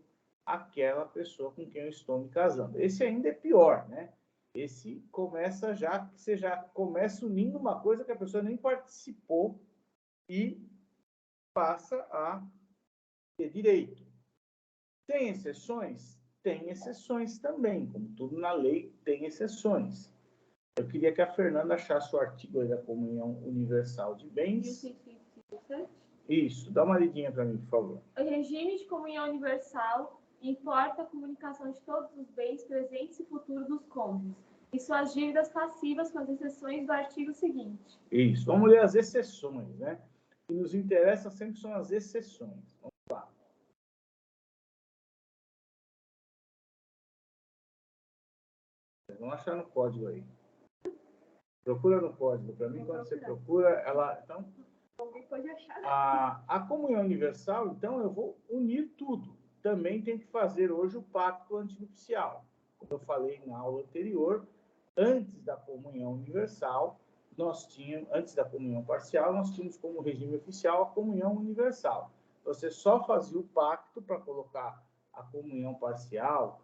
aquela pessoa com quem eu estou me casando. Esse ainda é pior, né? Esse começa já, você já começa unindo uma coisa que a pessoa nem participou e passa a ter direito. Tem exceções? Tem exceções também, como tudo na lei tem exceções. Eu queria que a Fernanda achasse o artigo aí da Comunhão Universal de Bens. 1657. Isso, dá uma lidinha para mim, por favor. O regime de comunhão universal importa a comunicação de todos os bens presentes e futuros dos cônjuges e suas dívidas passivas, com as exceções do artigo seguinte. Isso, vamos ler as exceções, né? O que nos interessa sempre são as exceções. Vamos lá. Vocês vão achar no código aí. Procura no código. Para mim, quando você procura, ela... Então, alguém pode achar. A comunhão universal, então, eu vou unir tudo. Também tem que fazer hoje o pacto antinupcial. Como eu falei na aula anterior, antes da comunhão universal, antes da comunhão parcial, nós tínhamos como regime oficial a comunhão universal. Você só fazia o pacto para colocar a comunhão parcial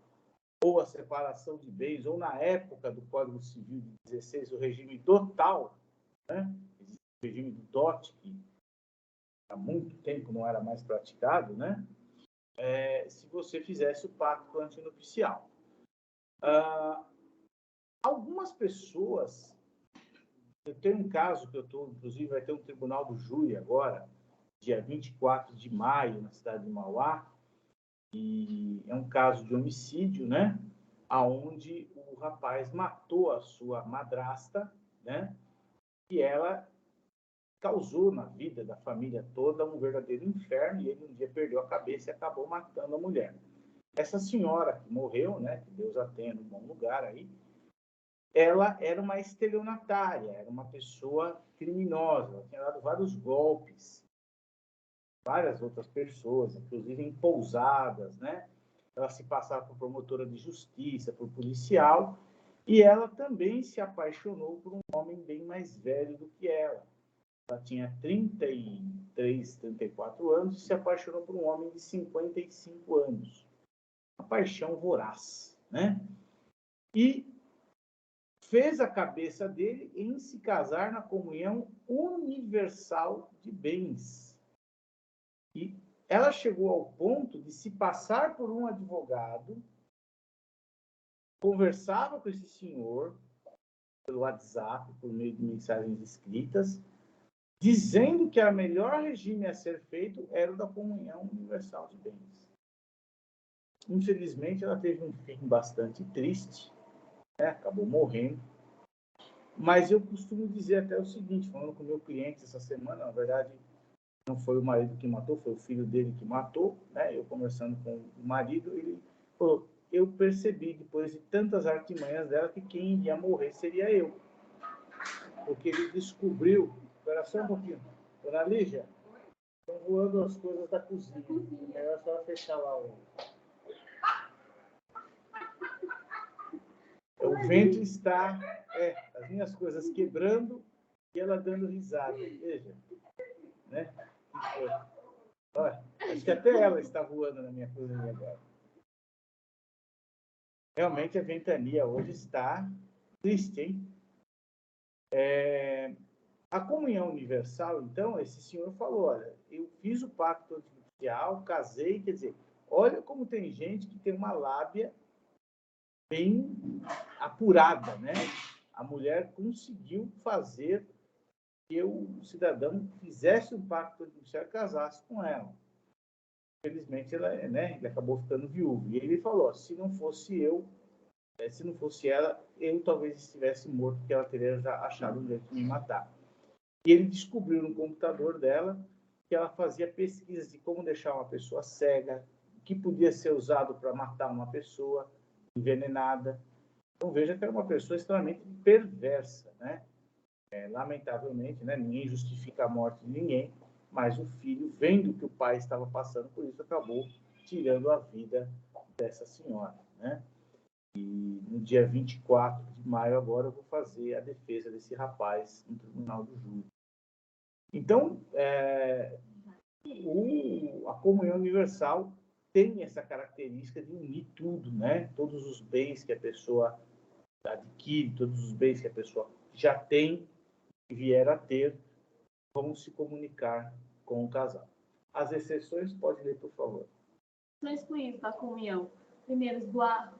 ou a separação de bens, ou na época do Código Civil de 16, o regime total, né? O regime do dote, que há muito tempo não era mais praticado, né? Se você fizesse o pacto antinupcial. Algumas pessoas, eu tenho um caso que eu estou, inclusive vai ter um tribunal do júri agora, dia 24 de maio, na cidade de Mauá, e é um caso de homicídio, né? Aonde o rapaz matou a sua madrasta, né? E ela causou na vida da família toda um verdadeiro inferno, e ele um dia perdeu a cabeça e acabou matando a mulher. Essa senhora que morreu, né? Que Deus a tenha no bom lugar aí, ela era uma estelionatária, era uma pessoa criminosa, ela tinha dado vários golpes, várias outras pessoas, inclusive em pousadas, né? Ela se passava por promotora de justiça, por policial, e ela também se apaixonou por um homem bem mais velho do que ela. Ela tinha 33, 34 anos e se apaixonou por um homem de 55 anos. Uma paixão voraz, né? E fez a cabeça dele em se casar na comunhão universal de bens. E ela chegou ao ponto de se passar por um advogado, conversava com esse senhor pelo WhatsApp, por meio de mensagens escritas, dizendo que o melhor regime a ser feito era o da comunhão universal de bens. Infelizmente, ela teve um fim bastante triste, né? Acabou morrendo. Mas eu costumo dizer até o seguinte, falando com o meu cliente essa semana, na verdade, não foi o marido que matou, foi o filho dele que matou, né? Eu conversando com o marido, ele falou, eu percebi, depois de tantas artimanhas dela, que quem iria morrer seria eu. Porque ele descobriu... Espera só um pouquinho. Dona Lígia, estão voando as coisas da cozinha. É melhor só fechar lá o... O vento está... as minhas coisas quebrando e ela dando risada. Veja. Né? Olha, acho que até ela está voando na minha cozinha agora. Realmente a ventania hoje está triste, hein? A comunhão universal, então, esse senhor falou, olha, eu fiz o pacto antinupcial, casei, quer dizer, olha como tem gente que tem uma lábia bem apurada, né? A mulher conseguiu fazer que o cidadão fizesse um pacto antinupcial e casasse com ela. Infelizmente, ele acabou ficando viúvo. E ele falou, se não fosse eu, se não fosse ela, eu talvez estivesse morto, porque ela teria já achado um jeito de me matar. E ele descobriu no computador dela que ela fazia pesquisas de como deixar uma pessoa cega, o que podia ser usado para matar uma pessoa, envenenada. Então, veja que era uma pessoa extremamente perversa, né? Lamentavelmente, né? Ninguém justifica a morte de ninguém, mas o filho, vendo que o pai estava passando por isso, acabou tirando a vida dessa senhora, né? E no dia 24 de maio, agora, eu vou fazer a defesa desse rapaz no Tribunal do Júri. Então, a comunhão universal tem essa característica de unir tudo, né? Todos os bens que a pessoa adquire, todos os bens que a pessoa já tem e vier a ter, vão se comunicar com o casal. As exceções, pode ler, por favor. São excluídos da comunhão. Primeiro,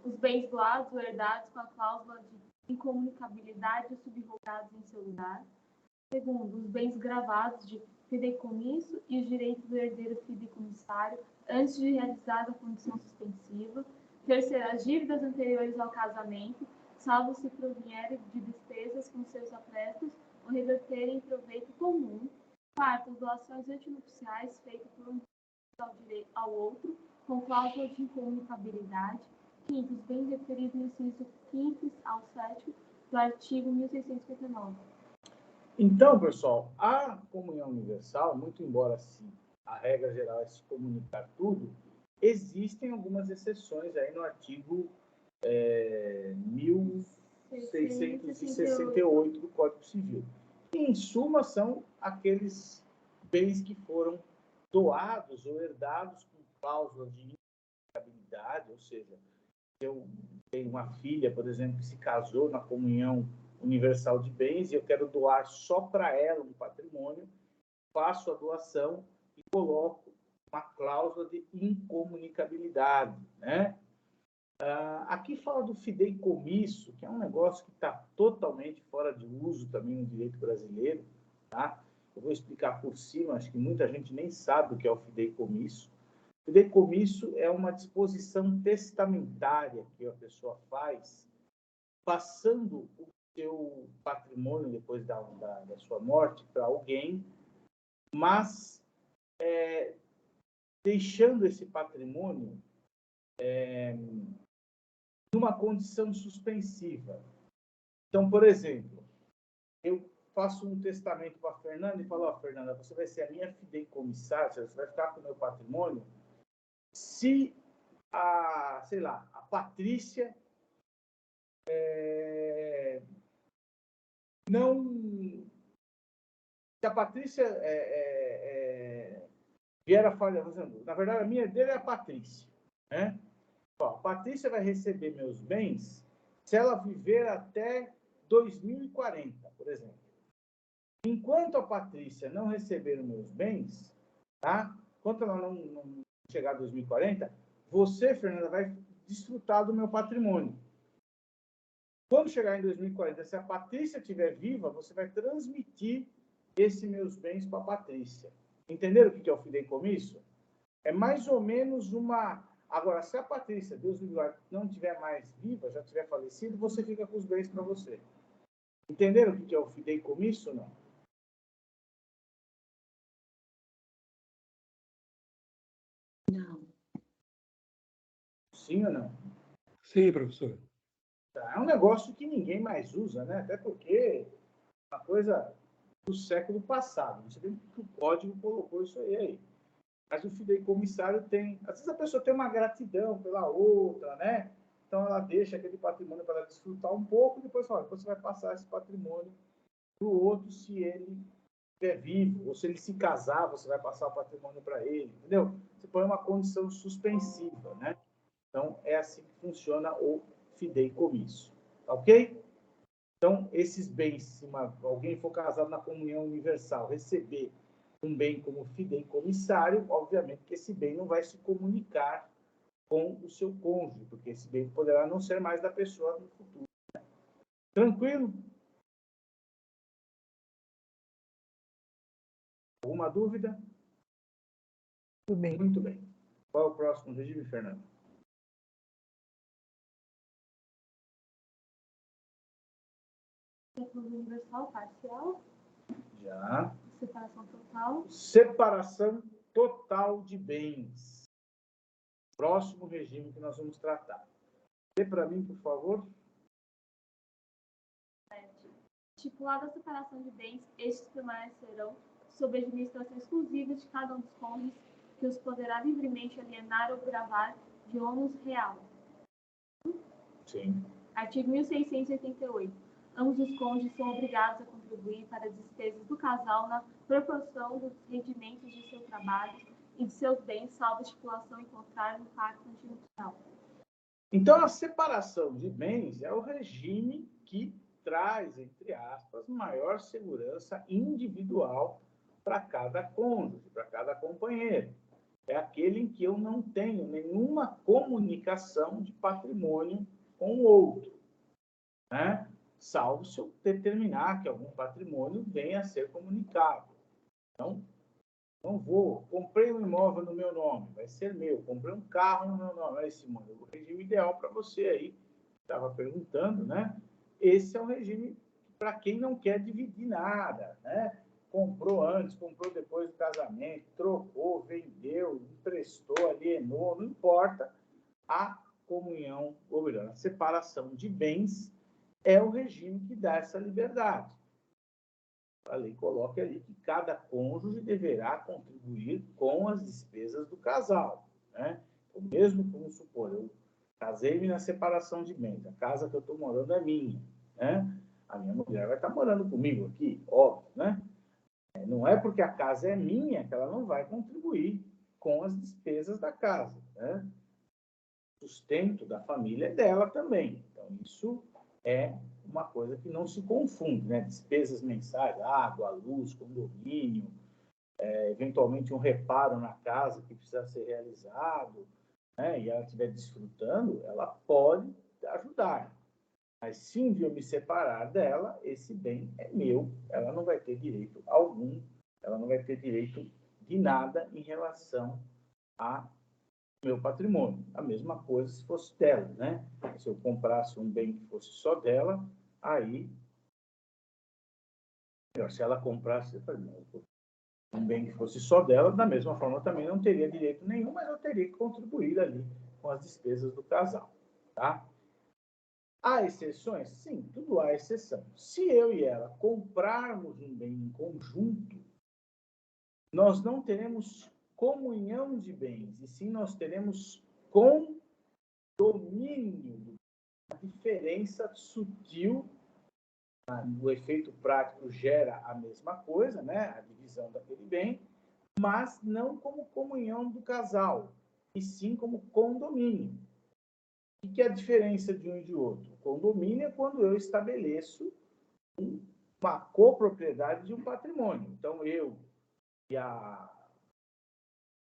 os bens doados ou herdados com a cláusula de incomunicabilidade ou subrogados em seu lugar. Segundo, os bens gravados de fideicomisso e os direitos do herdeiro fideicomissário antes de realizada a condição suspensiva. Terceiro, as dívidas anteriores ao casamento, salvo se provierem de despesas com seus aprestos ou reverterem em proveito comum. Quarto, as doações antinupciais feitas por um ao outro, com cláusula de incomunicabilidade. Quinto, os bens referidos no inciso 5º ao 7º do artigo 1659. Então, pessoal, a comunhão universal, muito embora a regra geral é se comunicar tudo, existem algumas exceções aí no artigo 1668 do Código Civil. Que, em suma, são aqueles bens que foram doados ou herdados com cláusula de incomunicabilidade, ou seja, se eu tenho uma filha, por exemplo, que se casou na comunhão universal de bens e eu quero doar só para ela um patrimônio, faço a doação e coloco uma cláusula de incomunicabilidade, né? Aqui fala do fideicomisso, que é um negócio que está totalmente fora de uso também no direito brasileiro, tá? Eu vou explicar por cima, acho que muita gente nem sabe o que é o fideicomisso. Fideicomisso é uma disposição testamentária que a pessoa faz, passando o seu patrimônio depois da sua morte para alguém, mas deixando esse patrimônio numa condição suspensiva. Então, por exemplo, eu faço um testamento para a Fernanda e falo, Fernanda, você vai ser a minha fideicomissária, você vai ficar com o meu patrimônio, se a Patrícia se a Patrícia vier a falhar, na verdade, a minha herdeira é a Patrícia, né? A Patrícia vai receber meus bens se ela viver até 2040, por exemplo. Enquanto a Patrícia não receber os meus bens, tá? Enquanto ela não chegar a 2040, você, Fernanda, vai desfrutar do meu patrimônio. Quando chegar em 2040, se a Patrícia estiver viva, você vai transmitir esses meus bens para a Patrícia. Entenderam o que é o fideicomisso? É mais ou menos uma... Agora, se a Patrícia, Deus me guarde, não estiver mais viva, já tiver falecido, você fica com os bens para você. Entenderam o que é o fideicomisso ou não? Não. Sim ou não? Sim, professor. É um negócio que ninguém mais usa, né? Até porque é uma coisa do século passado. Você vê que o código colocou isso aí. Mas o fideicomissário tem... Às vezes a pessoa tem uma gratidão pela outra, né? Então ela deixa aquele patrimônio para ela desfrutar um pouco e depois fala, você vai passar esse patrimônio para o outro se ele estiver vivo, ou se ele se casar, você vai passar o patrimônio para ele, entendeu? Você põe uma condição suspensiva, né? Então, é assim que funciona o fideicomisso, tá ok? Então, esses bens, se alguém for casado na comunhão universal, receber um bem como fideicomissário, obviamente que esse bem não vai se comunicar com o seu cônjuge, porque esse bem poderá não ser mais da pessoa no futuro. Né? Tranquilo? Alguma dúvida? Tudo bem. Muito bem. Qual é o próximo regime, Fernando? Universal parcial. Já. Separação total. Separação total de bens. Próximo regime que nós vamos tratar. Lê para mim, por favor. Estipulada a separação de bens, estes permanecerão sob a administração exclusiva de cada um dos cônjuges, que os poderá livremente alienar ou gravar de ônus real. Sim. Artigo 1688. Ambos os cônjuges são obrigados a contribuir para as despesas do casal na proporção dos rendimentos de seu trabalho e de seus bens, salvo estipulação em contrário no pacto antinupcial. Então, a separação de bens é o regime que traz, entre aspas, maior segurança individual para cada cônjuge, para cada companheiro. É aquele em que eu não tenho nenhuma comunicação de patrimônio com o outro, né? Salvo se eu determinar que algum patrimônio venha a ser comunicado. Então, não vou, comprei um imóvel no meu nome, vai ser meu, comprei um carro no meu nome, esse é o regime ideal para você aí, que estava perguntando, né? Esse é um regime para quem não quer dividir nada, né? Comprou antes, comprou depois do casamento, trocou, vendeu, emprestou, alienou, não importa. A comunhão, ou melhor, a separação de bens é o regime que dá essa liberdade. A lei coloca ali que cada cônjuge deverá contribuir com as despesas do casal, né? Então, mesmo, vamos supor, eu casei-me na separação de bens, a casa que eu estou morando é minha, né? A minha mulher vai estar morando comigo aqui, óbvio, né? Não é porque a casa é minha que ela não vai contribuir com as despesas da casa, né? O sustento da família é dela também. Então, isso é uma coisa que não se confunde, né? Despesas mensais, água, luz, condomínio, eventualmente um reparo na casa que precisa ser realizado, né? E ela estiver desfrutando, ela pode ajudar. Mas se um dia eu me separar dela, esse bem é meu, ela não vai ter direito algum, ela não vai ter direito de nada em relação a meu patrimônio. A mesma coisa se fosse dela, né? Se eu comprasse um bem que fosse só dela, aí, se ela comprasse um bem que fosse só dela, da mesma forma eu também não teria direito nenhum, mas eu teria que contribuir ali com as despesas do casal, tá? Há exceções? Sim, tudo há exceção. Se eu e ela comprarmos um bem em conjunto, nós não teremos comunhão de bens, e sim nós teremos condomínio. A diferença sutil, o efeito prático gera a mesma coisa, né? A divisão daquele bem, mas não como comunhão do casal, e sim como condomínio. O que é a diferença de um e de outro? O condomínio é quando eu estabeleço uma copropriedade de um patrimônio. Então, eu e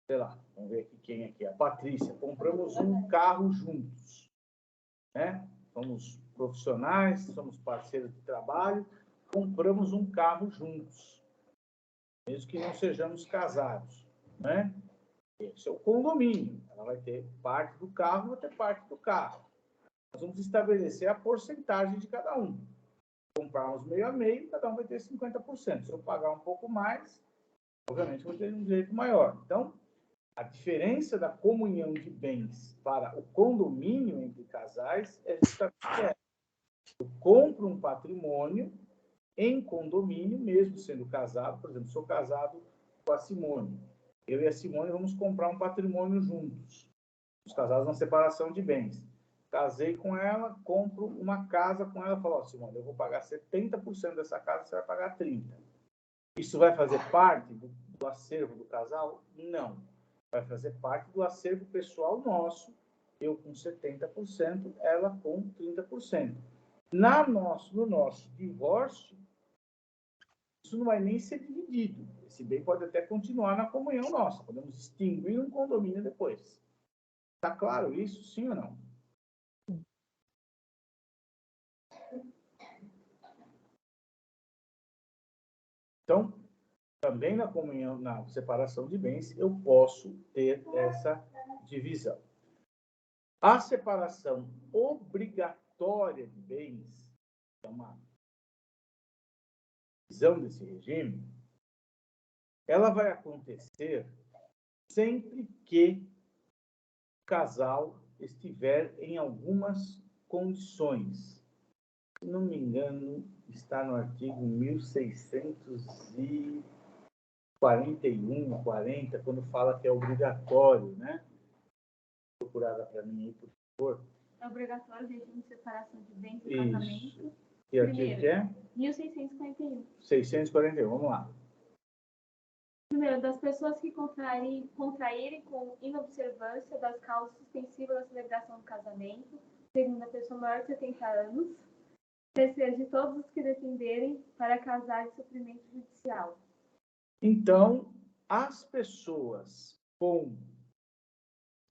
sei lá, vamos ver aqui quem é aqui, a Patrícia, compramos um carro juntos, né? Somos profissionais, somos parceiros de trabalho, compramos um carro juntos, mesmo que não sejamos casados, né? Esse é o condomínio. Ela vai ter parte do carro, vai ter parte do carro. Nós vamos estabelecer a porcentagem de cada um. Comprarmos meio a meio, cada um vai ter 50%. Se eu pagar um pouco mais, obviamente eu vou ter um direito maior. Então, a diferença da comunhão de bens para o condomínio entre casais é justamente essa. Eu compro um patrimônio em condomínio, mesmo sendo casado. Por exemplo, sou casado com a Simone. Eu e a Simone vamos comprar um patrimônio juntos. Os casados na separação de bens. Casei com ela, compro uma casa com ela, falo, Simone, eu vou pagar 70% dessa casa, você vai pagar 30%. Isso vai fazer parte do acervo do casal? Não. Vai fazer parte do acervo pessoal nosso, eu com 70%, ela com 30%. No nosso divórcio, isso não vai nem ser dividido. Esse bem pode até continuar na comunhão nossa. Podemos extinguir um condomínio depois. Está claro isso, sim ou não? Então, também na comunhão, na separação de bens, eu posso ter essa divisão. A separação obrigatória de bens, é uma divisão desse regime, ela vai acontecer sempre que o casal estiver em algumas condições. Se não me engano, está no artigo 1641, 40, quando fala que é obrigatório, né? Procurada para mim aí, por favor. É obrigatório regime de separação de bens e Isso. casamento. Que artigo que é? 1641. 641, vamos lá. Primeiro, das pessoas que contraírem com inobservância das causas suspensivas da celebração do casamento. Segundo, a pessoa maior de 70 anos. Terceiro, de todos os que defenderem para casar de suprimento judicial. Então, as pessoas com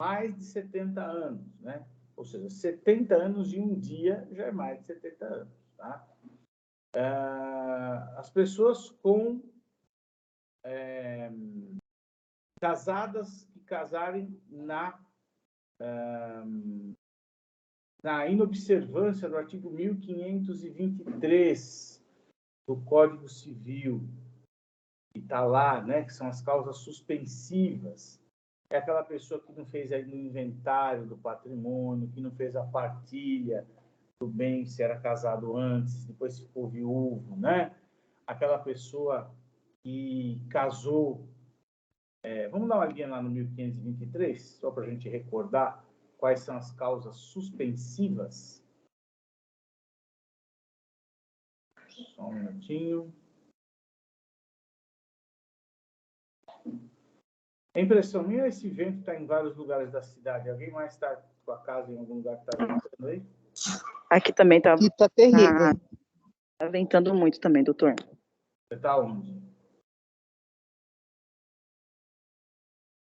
mais de 70 anos, né? Ou seja, 70 anos e um dia já é mais de 70 anos, tá? As pessoas com casadas que casarem na inobservância do artigo 1523 do Código Civil, que está lá, né, que são as causas suspensivas. É aquela pessoa que não fez aí no inventário do patrimônio, que não fez a partilha do bem, se era casado antes, depois ficou viúvo, né? Aquela pessoa que casou. Vamos dar uma linha lá no 1523, só para a gente recordar quais são as causas suspensivas. Só um minutinho. A impressão minha é esse vento está em vários lugares da cidade. Alguém mais está com a casa em algum lugar que está ventando aí? Aqui também está Aqui tá terrível. tá ventando muito também, doutor. Você está onde?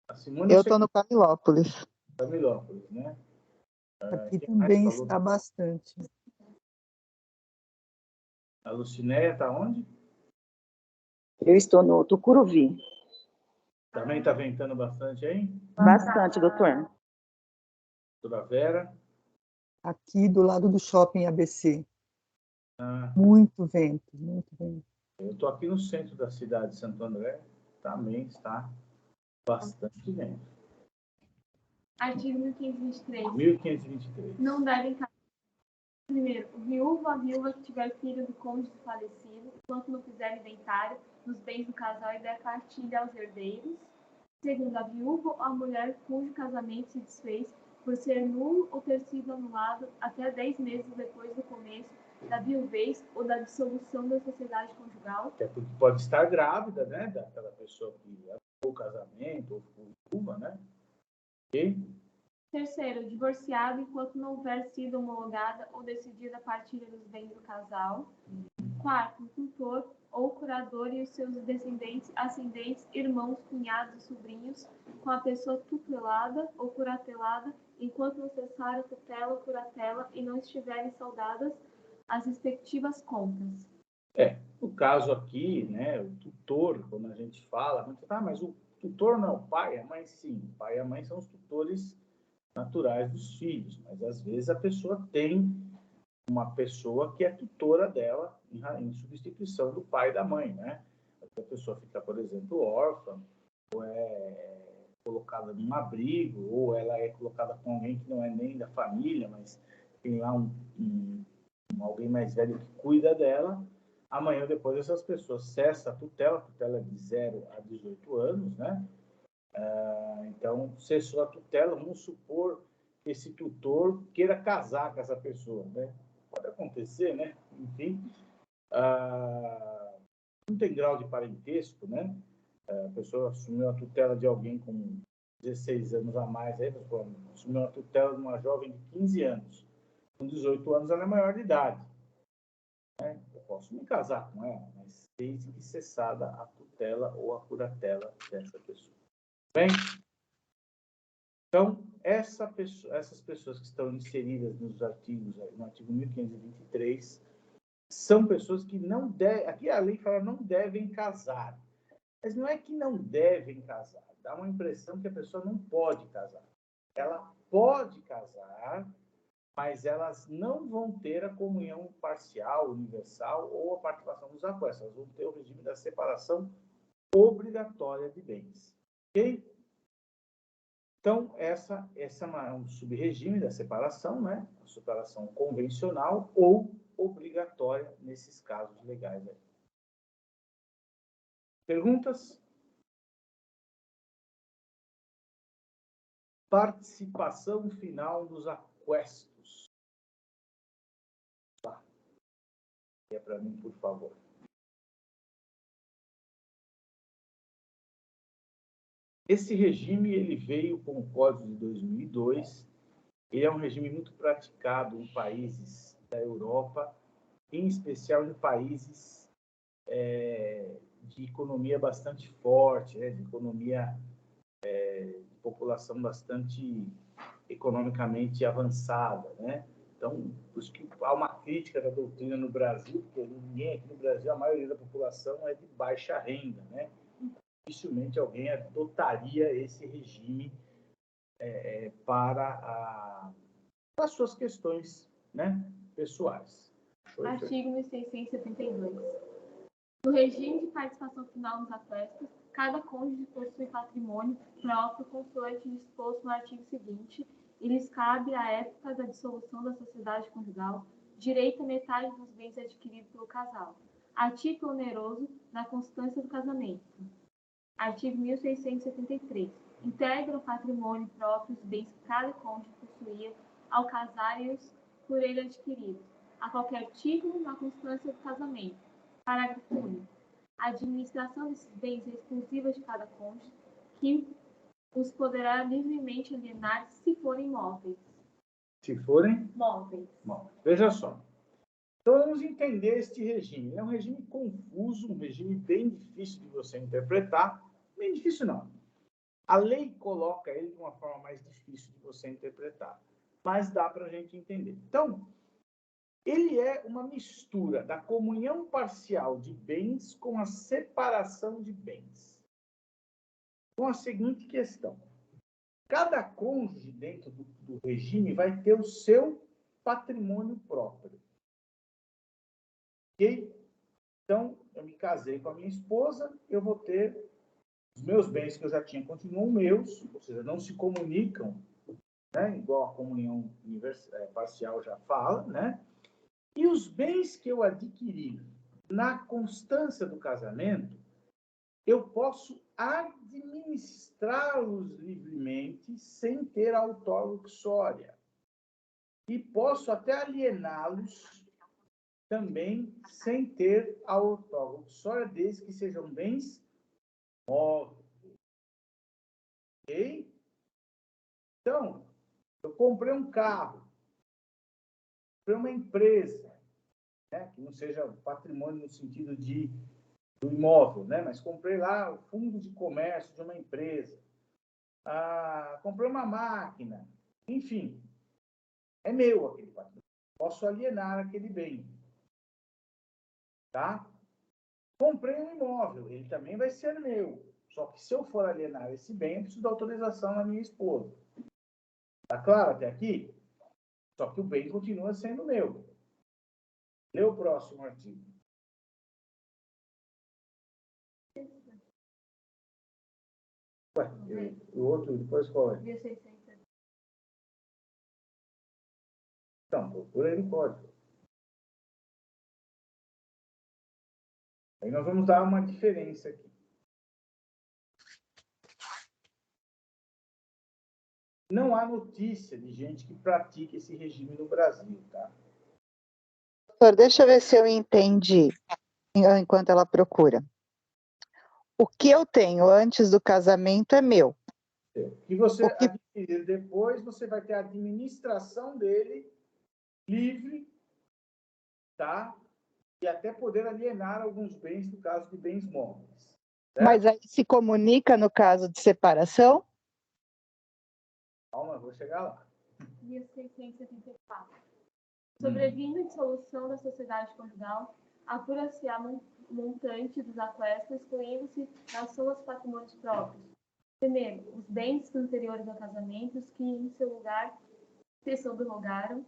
A Simone, Eu estou no Camilópolis. Camilópolis, né? Aqui Quem mais também falou? está bastante. A Lucinéia está onde? Eu estou no Tucuruvi. Também está ventando bastante aí? Bastante, doutor. Doutora Vera? Aqui do lado do shopping ABC. Ah, Muito vento, muito vento. eu estou aqui no centro da cidade de Santo André. Também está bastante vento. Artigo 1523. 1523. Não devem casar. Primeiro, o viúvo ou a viúva que tiver filho do cônjuge falecido, enquanto não fizer inventário dos bens do casal e der partilha aos herdeiros. Segundo, a viúva ou a mulher cujo casamento se desfez por ser nulo ou ter sido anulado até 10 meses depois do começo da viuvez ou da dissolução da sociedade conjugal. Até porque pode estar grávida, né? Daquela pessoa que anulou o casamento, ou ficou viúva, né? Ok? Terceiro, divorciado enquanto não houver sido homologada ou decidida a partilha dos bens do casal. Quarto, o tutor ou curador e os seus descendentes, ascendentes, irmãos, cunhados e sobrinhos, com a pessoa tutelada ou curatelada, enquanto não cessar a tutela ou curatela e não estiverem saudadas as respectivas contas. No caso aqui, né, o tutor, quando a gente fala, mas o tutor não é o pai, a mãe sim. O pai e a mãe são os tutores naturais dos filhos, mas às vezes a pessoa tem uma pessoa que é tutora dela em substituição do pai e da mãe, né? A pessoa fica, por exemplo, órfã, ou é colocada num abrigo, ou ela é colocada com alguém que não é nem da família, mas tem lá alguém mais velho que cuida dela. Amanhã ou depois essas pessoas cessam a tutela é de 0 a 18 anos, né? Então, cessou a tutela, vamos supor que esse tutor queira casar com essa pessoa, né? Pode acontecer, né? Enfim, não tem grau de parentesco, né? A pessoa assumiu a tutela de alguém com 16 anos a mais, aí, assumiu a tutela de uma jovem de 15 anos. Com 18 anos, ela é maior de idade. Né? Eu posso me casar com ela, mas desde que cessada a tutela ou a curatela dessa pessoa. Bem? Então, essas pessoas que estão inseridas nos artigos, no artigo 1523, são pessoas que não devem... Aqui a lei fala não devem casar. Mas não é que não devem casar. Dá uma impressão que a pessoa não pode casar. Ela pode casar, mas elas não vão ter a comunhão parcial, universal ou a participação dos avós. Elas vão ter o regime da separação obrigatória de bens. Ok? Então, essa é um sub-regime da separação, né? A separação convencional ou obrigatória nesses casos legais aí. Perguntas? Participação final dos aquestos. Tá. É para mim, por favor. Esse regime ele veio com o Código de 2002. Ele é um regime muito praticado em países da Europa, em especial em países de economia bastante forte, né? De economia de população bastante economicamente avançada, né? Então, por isso que há uma crítica da doutrina no Brasil, porque ninguém aqui no Brasil, a maioria da população é de baixa renda, né? Dificilmente alguém adotaria esse regime para as suas questões, né, pessoais. Artigo 1672. No regime de participação final nos aquestos, cada cônjuge possui patrimônio próprio consoante disposto no artigo seguinte, e lhes cabe, à época da dissolução da sociedade conjugal, direito à metade dos bens adquiridos pelo casal, a título oneroso na constância do casamento. Artigo 1673. Integra o patrimônio próprio os bens que cada cônjuge possuía ao casar e os por ele adquiridos, a qualquer título na constância do casamento. Parágrafo único. A administração desses bens é exclusiva de cada cônjuge, que os poderá livremente alienar se forem móveis. Se forem? Móveis. Veja só. Então, vamos entender este regime. É um regime confuso, um regime bem difícil de você interpretar. Bem difícil, não. A lei coloca ele de uma forma mais difícil de você interpretar. Mas dá para a gente entender. Então, ele é uma mistura da comunhão parcial de bens com a separação de bens. Com a seguinte questão. Cada cônjuge dentro do regime vai ter o seu patrimônio próprio. Ok? Então, eu me casei com a minha esposa, eu vou ter os meus bens que eu já tinha, continuam meus, ou seja, não se comunicam, né? Igual a comunhão parcial já fala, né? E os bens que eu adquiri na constância do casamento, eu posso administrá-los livremente sem ter auto-luxória. E posso até aliená-los também sem ter auto-luxória, desde que sejam bens móveis. Ok? Então, eu comprei um carro, comprei uma empresa, né, que não seja patrimônio no sentido do imóvel, né, mas comprei lá o fundo de comércio de uma empresa, comprei uma máquina, enfim, é meu aquele patrimônio. Posso alienar aquele bem. Tá? Comprei um imóvel, ele também vai ser meu. Só que se eu for alienar esse bem, eu preciso da autorização da minha esposa. Tá claro até aqui? Só que o bem continua sendo meu. Lê o próximo artigo. Ué, o outro, depois qual é? 1600. Então, procura aí no código. Aí nós vamos dar uma diferença aqui. Não há notícia de gente que pratique esse regime no Brasil, tá? Doutor, deixa eu ver se eu entendi enquanto ela procura. O que eu tenho antes do casamento é meu. O que você adquirir depois, você vai ter a administração dele livre, tá? E até poder alienar alguns bens, no caso de bens móveis. Certo? Mas aí se comunica no caso de separação? Calma, vou chegar lá. 1674. Sobrevindo a dissolução da sociedade conjugal, apura-se-á montante dos aquestos, excluindo-se das suas patrimônios próprios. Primeiro, os bens anteriores ao casamento, os que em seu lugar se subrogaram.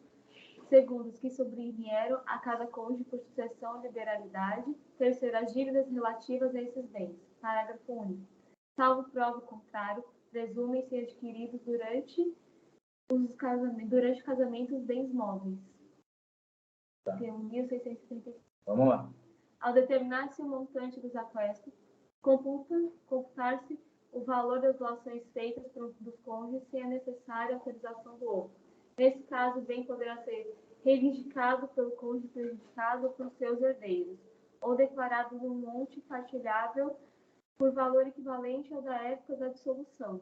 Segundo, os que sobrevieram a cada cônjuge por sucessão ou liberalidade. Terceiro, as dívidas relativas a esses bens. Parágrafo único. Salvo prova contrário, presumem-se adquiridos durante o casamento os bens móveis. Tá. Tem 1.635. Vamos lá. Ao determinar-se o montante dos aquestos, computar-se o valor das doações feitas dos cônjuges sem a necessária autorização do outro. Nesse caso, o bem poderá ser reivindicado pelo cônjuge prejudicado ou por seus herdeiros, ou declarado num monte partilhável por valor equivalente ao da época da dissolução.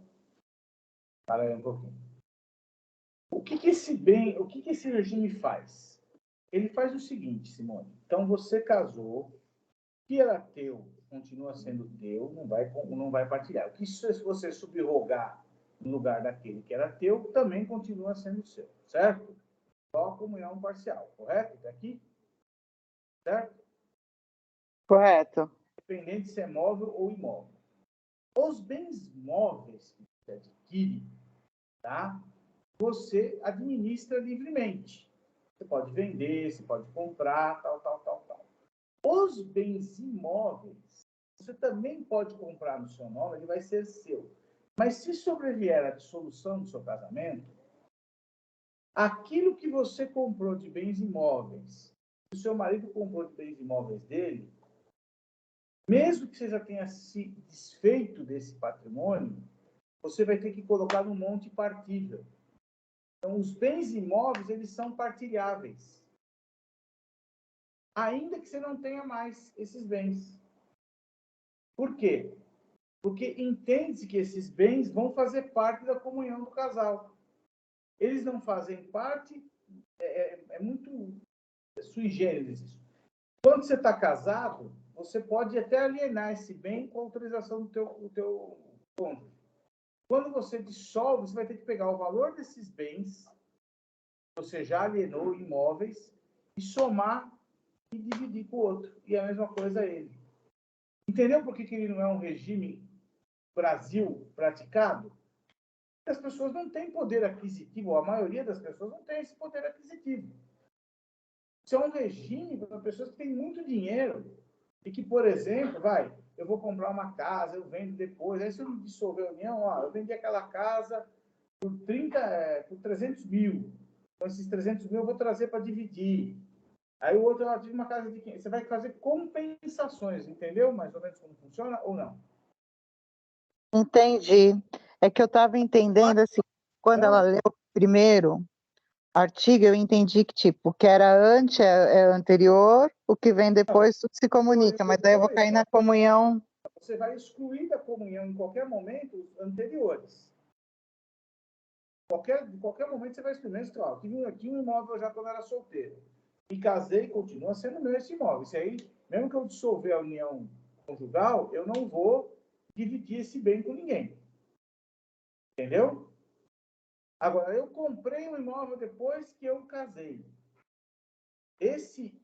Para aí um pouquinho. O que esse regime faz? Ele faz o seguinte, Simone. Então, você casou, o que era teu continua sendo teu, não vai partilhar. O que se você subrogar no lugar daquele que era teu, também continua sendo seu, certo? Só a comunhão parcial, correto? Até aqui? Certo? Correto. Independente se é móvel ou imóvel. Os bens móveis que você adquire, tá? Você administra livremente. Você pode vender, você pode comprar, tal. Os bens imóveis, você também pode comprar no seu nome, ele vai ser seu. Mas se sobrevier a dissolução do seu casamento, aquilo que você comprou de bens imóveis, que o seu marido comprou de bens imóveis dele, mesmo que você já tenha se desfeito desse patrimônio, você vai ter que colocar no monte partível. Então, os bens imóveis, eles são partilháveis. Ainda que você não tenha mais esses bens. Por quê? Porque entende-se que esses bens vão fazer parte da comunhão do casal. Eles não fazem parte, é muito sui generis isso. Quando você está casado, você pode até alienar esse bem com a autorização do teu cônjuge. Quando você dissolve, você vai ter que pegar o valor desses bens, você já alienou imóveis, e somar e dividir com o outro. E a mesma coisa ele. Entendeu por que ele não é um regime Brasil praticado? As pessoas não têm poder aquisitivo, ou a maioria das pessoas não tem esse poder aquisitivo. Isso é um regime para pessoas que têm muito dinheiro e que, por exemplo, eu vou comprar uma casa, eu vendo depois, aí se eu dissolver a união, eu vendi aquela casa por 300 mil. Então, esses 300 mil eu vou trazer para dividir. Aí o outro, tive uma casa de 500. Você vai fazer compensações, entendeu? Mais ou menos como funciona ou não? Entendi. É que eu estava entendendo, assim, quando ela leu o primeiro artigo, eu entendi que, tipo, o que era antes é anterior, o que vem depois tudo se comunica, mas daí eu vou cair na comunhão. Você vai excluir da comunhão em qualquer momento os anteriores. De qualquer momento você vai excluir. Eu tive um imóvel já quando eu era solteiro. E casei, continua sendo meu esse imóvel. Isso aí, mesmo que eu dissolver a união conjugal, eu não vou dividir esse bem com ninguém. Entendeu? Agora, eu comprei um imóvel depois que eu casei. Esse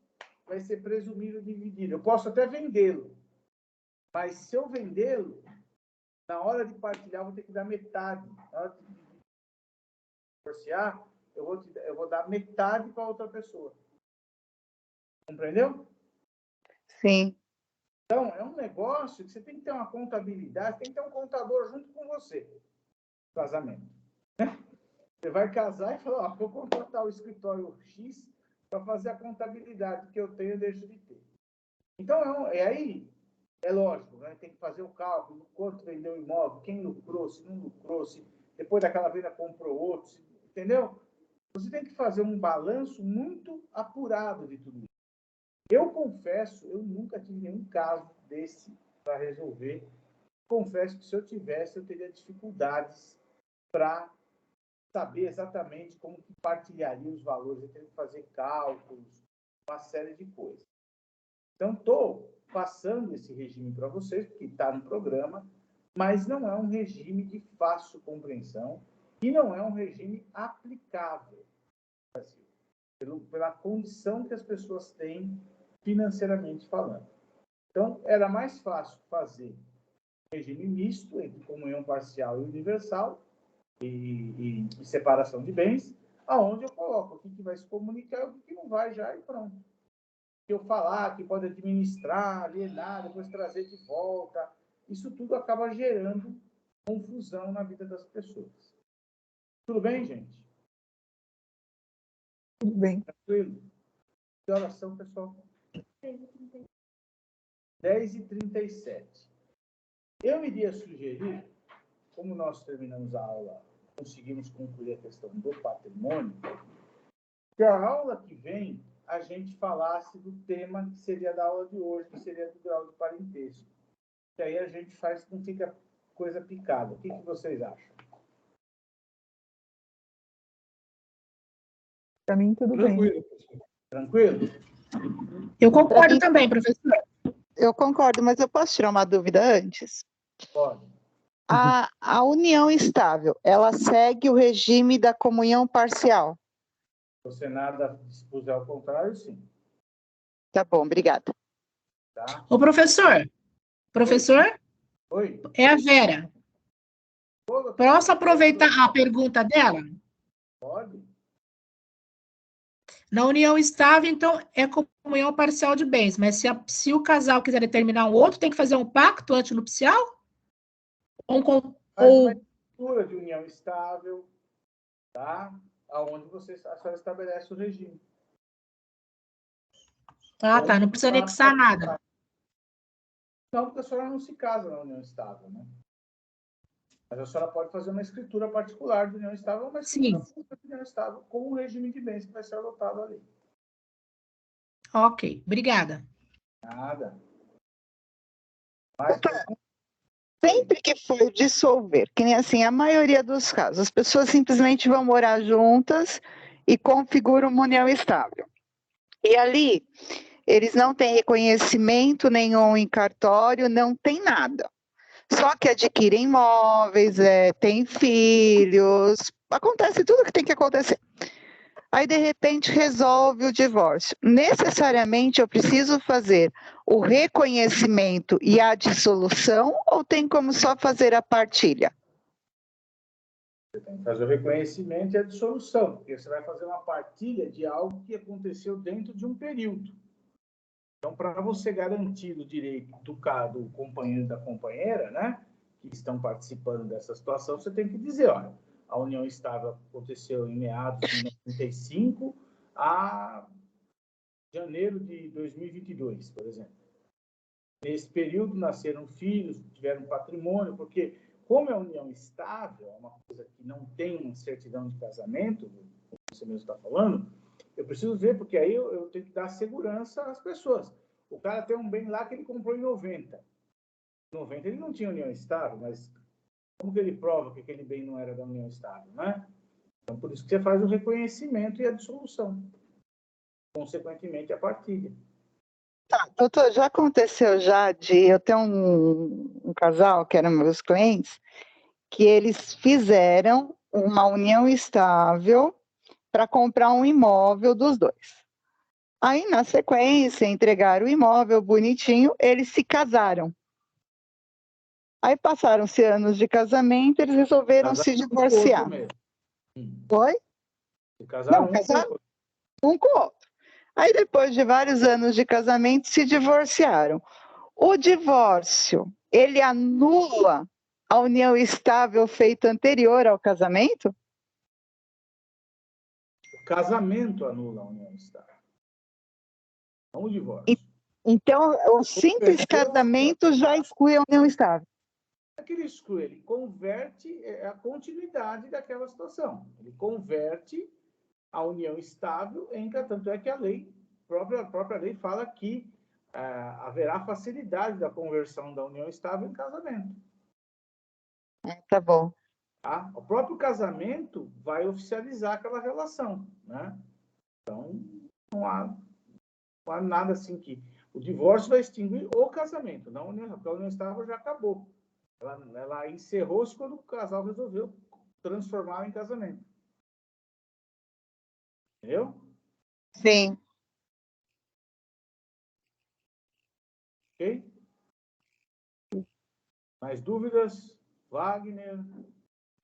vai ser presumido dividido. Eu posso até vendê-lo. Mas se eu vendê-lo, na hora de partilhar, eu vou ter que dar metade. Na hora de divorciar, eu vou dar metade para outra pessoa. Compreendeu? Sim. Então, é um negócio que você tem que ter uma contabilidade, tem que ter um contador junto com você. Casamento. Você vai casar e falar, vou contratar o escritório X para fazer a contabilidade que eu tenho e deixo de ter. Então, aí, é lógico, né? Tem que fazer o cálculo, quanto vendeu o imóvel, quem lucrou, se não lucrou, se depois daquela venda comprou outro, entendeu? Você tem que fazer um balanço muito apurado de tudo isso. Eu confesso, eu nunca tive nenhum caso desse para resolver. Confesso que se eu tivesse, eu teria dificuldades para saber exatamente como que partilharia os valores. Eu teria que fazer cálculos, uma série de coisas. Então, estou passando esse regime para vocês, porque está no programa, mas não é um regime de fácil compreensão e não é um regime aplicável no Brasil, pela condição que as pessoas têm financeiramente falando. Então, era mais fácil fazer regime misto, entre comunhão parcial e universal, e separação de bens, aonde eu coloco o que vai se comunicar e o que não vai já, e pronto. Se eu falar que pode administrar, alienar, depois trazer de volta, isso tudo acaba gerando confusão na vida das pessoas. Tudo bem, gente? Tudo bem. Tranquilo? Que horas são, pessoal? 10h37. Eu iria sugerir, como nós terminamos a aula, conseguimos concluir a questão do patrimônio, que a aula que vem a gente falasse do tema que seria da aula de hoje, que seria do grau de parentesco. Que aí a gente faz, não fica coisa picada. O que vocês acham? Para mim, tudo bem. Tranquilo, professor. Tranquilo? Eu concordo também, professor. Eu concordo, mas eu posso tirar uma dúvida antes? Pode. A união estável, ela segue o regime da comunhão parcial? Se você nada dispuser ao contrário, sim. Tá bom, obrigada. Tá? Ô, professor. Professor? Oi? É a Vera. Posso aproveitar a pergunta dela? Pode. Na união estável, então, é comunhão parcial de bens, mas se o casal quiser determinar um outro, tem que fazer um pacto antinupcial? Faz uma estrutura de união estável, tá? Aonde a senhora estabelece o regime. Ah, tá, não precisa anexar nada. Não, porque a senhora não se casa na união estável, né? Mas a senhora pode fazer uma escritura particular de união estável, mas sim, de união estável com o regime de bens que vai ser adotado ali. Ok, obrigada. Nada. Sempre que for dissolver, que nem assim, a maioria dos casos, as pessoas simplesmente vão morar juntas e configuram uma união estável. E ali, eles não têm reconhecimento nenhum em cartório, não tem nada. Só que adquirem imóveis, têm filhos, acontece tudo o que tem que acontecer. Aí, de repente, resolve o divórcio. Necessariamente, eu preciso fazer o reconhecimento e a dissolução ou tem como só fazer a partilha? Você tem que fazer o reconhecimento e a dissolução, porque você vai fazer uma partilha de algo que aconteceu dentro de um período. Então, para você garantir o direito do companheiro e da companheira, né, que estão participando dessa situação, você tem que dizer, olha, a união estável aconteceu em meados de 1995 a janeiro de 2022, por exemplo. Nesse período nasceram filhos, tiveram patrimônio, porque como é união estável, é uma coisa que não tem uma certidão de casamento, como você mesmo está falando, eu preciso ver, porque aí eu tenho que dar segurança às pessoas. O cara tem um bem lá que ele comprou em 90. Em 90 ele não tinha união estável, mas como que ele prova que aquele bem não era da união estável, né? Então, por isso que você faz o reconhecimento e a dissolução. Consequentemente, a partilha. Tá, doutor, já aconteceu eu tenho um casal, que eram meus clientes, que eles fizeram uma união estável para comprar um imóvel dos dois. Aí, na sequência, entregaram o imóvel bonitinho, eles se casaram. Aí passaram-se anos de casamento, eles resolveram se divorciar. Oi? Se casaram Não, casaram um com o outro. Aí, depois de vários anos de casamento, se divorciaram. O divórcio, ele anula a união estável feita anterior ao casamento? O casamento anula a união estável. Não o divórcio. Então, o simples casamento já exclui a união estável. É que ele exclui, ele converte a continuidade daquela situação. Ele converte a união estável em tanto é que a lei, a própria lei fala que haverá facilidade da conversão da união estável em casamento. Tá bom. Tá? O próprio casamento vai oficializar aquela relação, né? Então, não há nada assim que... O divórcio vai extinguir o casamento, não porque a união estável já acabou. Ela encerrou-se quando o casal resolveu transformá-la em casamento. Entendeu? Sim. Ok? Mais dúvidas? Wagner,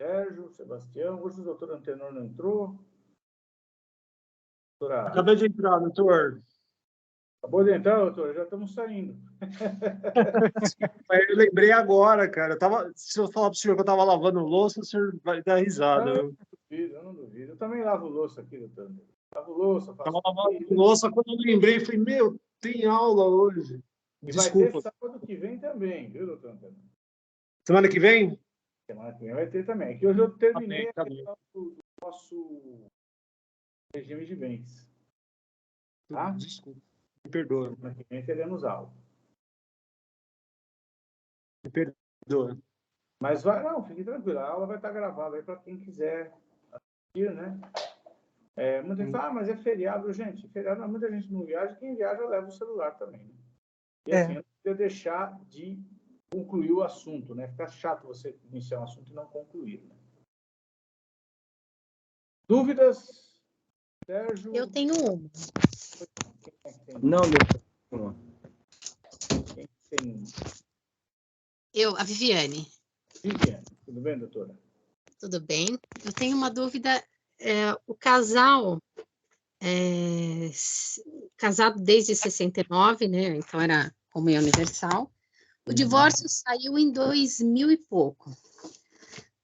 Sérgio, Sebastião. Hoje o doutor Antenor não entrou. Doutora... Acabei de entrar, doutor. Acabou Pode entrar, doutor, já estamos saindo. Eu lembrei agora, cara. Se eu falar para o senhor que eu estava lavando louça, o senhor vai dar risada. Eu não duvido. Eu também lavo louça aqui, doutor. Lavo louça, faço... Estava lavando louça, quando eu lembrei, falei, meu, tem aula hoje. E Desculpa. vai ter sábado que vem também, viu, doutor Antônio? Semana que vem? Semana que vem vai ter também. Aqui hoje eu terminei Tá a questão do nosso regime de bens. Tá? Desculpa. Me perdoa. Semana que vem teremos aula. Me perdoa. Mas não, fique tranquilo. A aula vai estar gravada aí para quem quiser assistir, né? Muita gente fala, mas é feriado, gente. Feriado, muita gente não viaja. Quem viaja leva o celular também. Né? E assim, eu não queria deixar de concluir o assunto, né? Fica chato você iniciar um assunto e não concluir. Né? Dúvidas? Sérgio? Eu tenho uma. Não, doutor. Quem tem? A Viviane. Viviane, tudo bem, doutora? Tudo bem. Eu tenho uma dúvida. O casal, casado desde 69, né? Então era comunhão universal. O divórcio saiu em 2000 e pouco.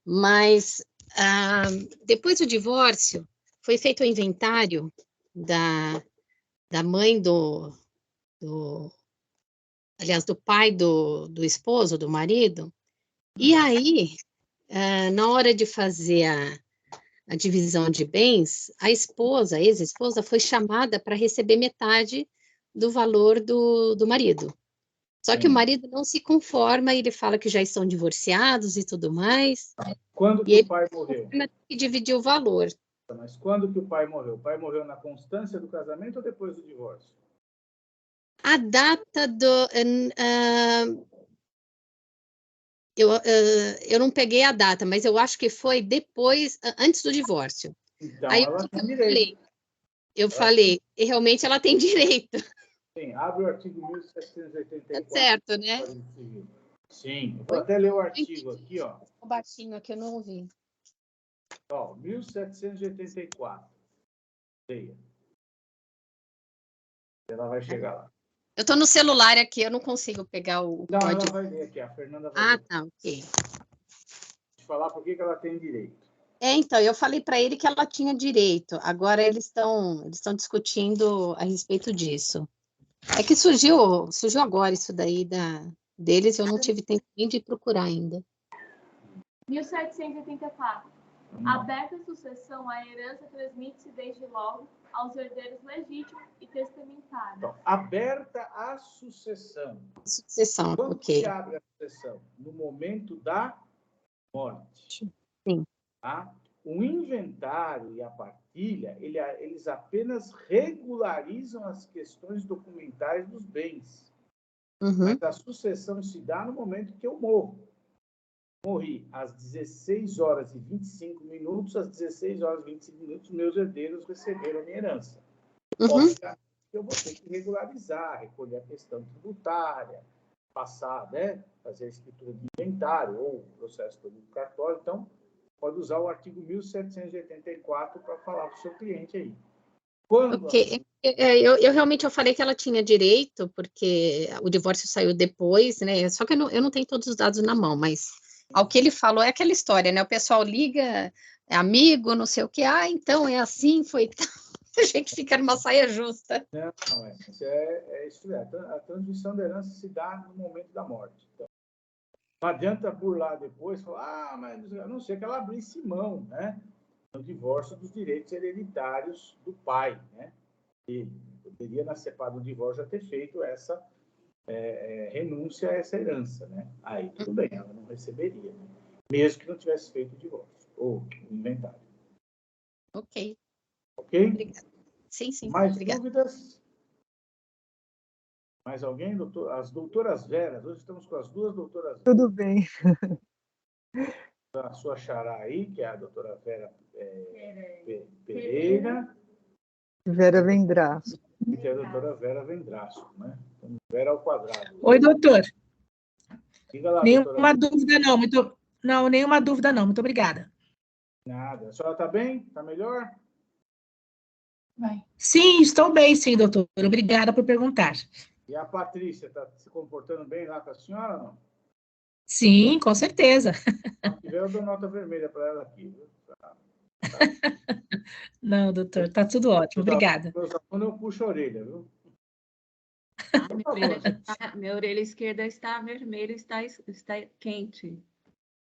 Mas depois do divórcio, foi feito o inventário da mãe aliás, do pai do esposo, do marido. E aí, na hora de fazer a divisão de bens, a ex-esposa, foi chamada para receber metade do valor do marido. Só que o marido não se conforma, ele fala que já estão divorciados e tudo mais. Quando que o pai morreu? E dividiu o valor. Mas quando que o pai morreu? O pai morreu na constância do casamento ou depois do divórcio? A data eu não peguei a data, mas eu acho que foi depois, antes do divórcio. Então, aí ela tem direito. Eu falei, e realmente ela tem direito. Sim, abre o artigo 1784. Tá certo, né? Sim, eu vou até ler o artigo aqui, ó. O baixinho aqui eu não ouvi. Ó, 1784. Leia. Ela vai chegar lá. Eu estou no celular aqui, eu não consigo pegar o Não, código. ela vai ler aqui, a Fernanda vai ler. Tá, ok. Deixa eu falar por que ela tem direito. Então, eu falei para ele que ela tinha direito. Agora eles estão discutindo a respeito disso. É que surgiu agora isso daí deles, eu não tive tempo nem de procurar ainda. 1784. Aberta a sucessão, a herança transmite-se desde logo aos herdeiros legítimos e testamentários. Então, aberta a sucessão. Sucessão, Quando ok. se abre a sucessão? No momento da morte. Sim. Tá? O inventário e a partilha, eles apenas regularizam as questões documentais dos bens. Mas a sucessão se dá no momento que eu morro. Morri às 16 horas e 25 minutos, às 16 horas e 25 minutos, meus herdeiros receberam a minha herança. Obviamente, eu vou ter que regularizar, recolher a questão tributária, passar, né, fazer a escritura de inventário ou processo do cartório. Então, pode usar o artigo 1784 para falar para o seu cliente aí. Ok. Eu realmente falei que ela tinha direito, porque o divórcio saiu depois, né? Só que eu não tenho todos os dados na mão, mas ao que ele falou é aquela história, né? O pessoal liga, é amigo, não sei o quê. Então é assim, foi. A gente fica numa saia justa. Não, isso é isso. A transmissão da herança se dá no momento da morte. Então, não adianta burlar depois, falar, mas a não ser que ela abrisse mão, né? No divórcio dos direitos hereditários do pai, né? Ele poderia, na separada do divórcio, já ter feito essa renúncia a essa herança, né? Aí tudo bem, ela não receberia, né? Mesmo que não tivesse feito o divórcio ou o inventário. Ok. Ok? Obrigada. Sim. Mais obrigada. dúvidas? Mais alguém? As doutoras Veras, hoje estamos com as duas doutoras Veras. Tudo bem. A sua xará aí, que é a doutora Vera Pereira. Vera Vendraço. E que é a doutora Vera Vendraço, né? Então, Vera ao quadrado. Oi, doutor. Diga lá, Nenhuma doutora. dúvida, não. Não, nenhuma dúvida, não. Muito obrigada. Nada. A senhora está bem? Está melhor? Sim, estou bem, sim, doutor. Obrigada por perguntar. E a Patrícia está se comportando bem lá com a senhora ou não? Sim, com certeza. Se tiver, eu dou nota vermelha para ela aqui. Viu? Não, doutor, está tudo ótimo. Obrigada. Quando eu puxo a orelha, viu? Minha orelha esquerda está vermelha, está quente.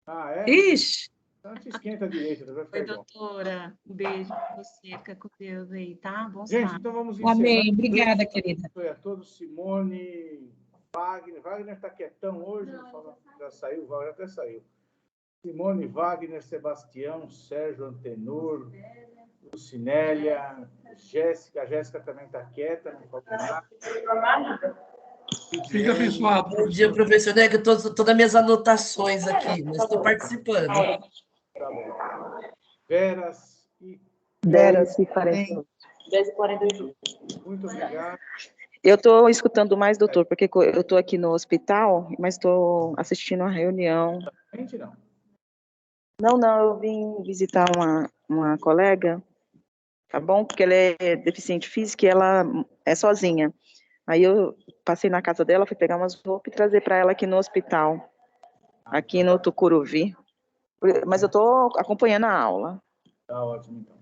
Ah, é? Ixi. Então te esquenta a direita, vai ficar Oi, igual. doutora. Um beijo para você. Fica com Deus aí, tá? Bom Gente, sábado. então vamos encerrar. Amém. Obrigada, querida. Oi a todos. Simone, Wagner. Wagner está quietão hoje. Já saiu, o Wagner até saiu. Simone, Wagner, Sebastião, Sérgio Antenor, Lucinélia, Jéssica. A Jéssica também está quieta, não falta nada. Fica abençoado. Bom dia, professor. Né, que eu estou todas as minhas anotações aqui, mas estou participando. Tá bom. Veras e... 10h48. 10h48. Muito obrigado. Eu estou escutando mais, doutor, porque eu estou aqui no hospital, mas estou assistindo a reunião. Não, eu vim visitar uma colega, tá bom? Porque ela é deficiente física e ela é sozinha. Aí eu passei na casa dela, fui pegar umas roupas e trazer para ela aqui no hospital, aqui no Tucuruvi. Mas eu estou acompanhando a aula. Tá ótimo, então.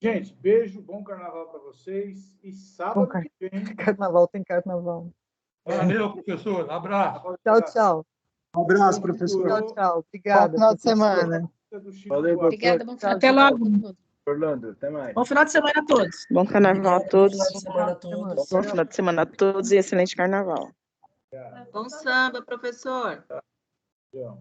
Gente, beijo, bom carnaval para vocês. E sábado que vem... Carnaval tem carnaval. Valeu, professor. Abraço. Tchau, tchau. Um abraço, professor. Tchau, tchau. Obrigada. Bom final de professor. semana. Valeu, doutor. Obrigada, bom final de Até semana. logo. Orlando, até mais. Bom final de semana a todos. Bom carnaval a todos. Bom final de semana a todos. Bom final de semana a todos e excelente carnaval. Bom samba, professor. Tchau.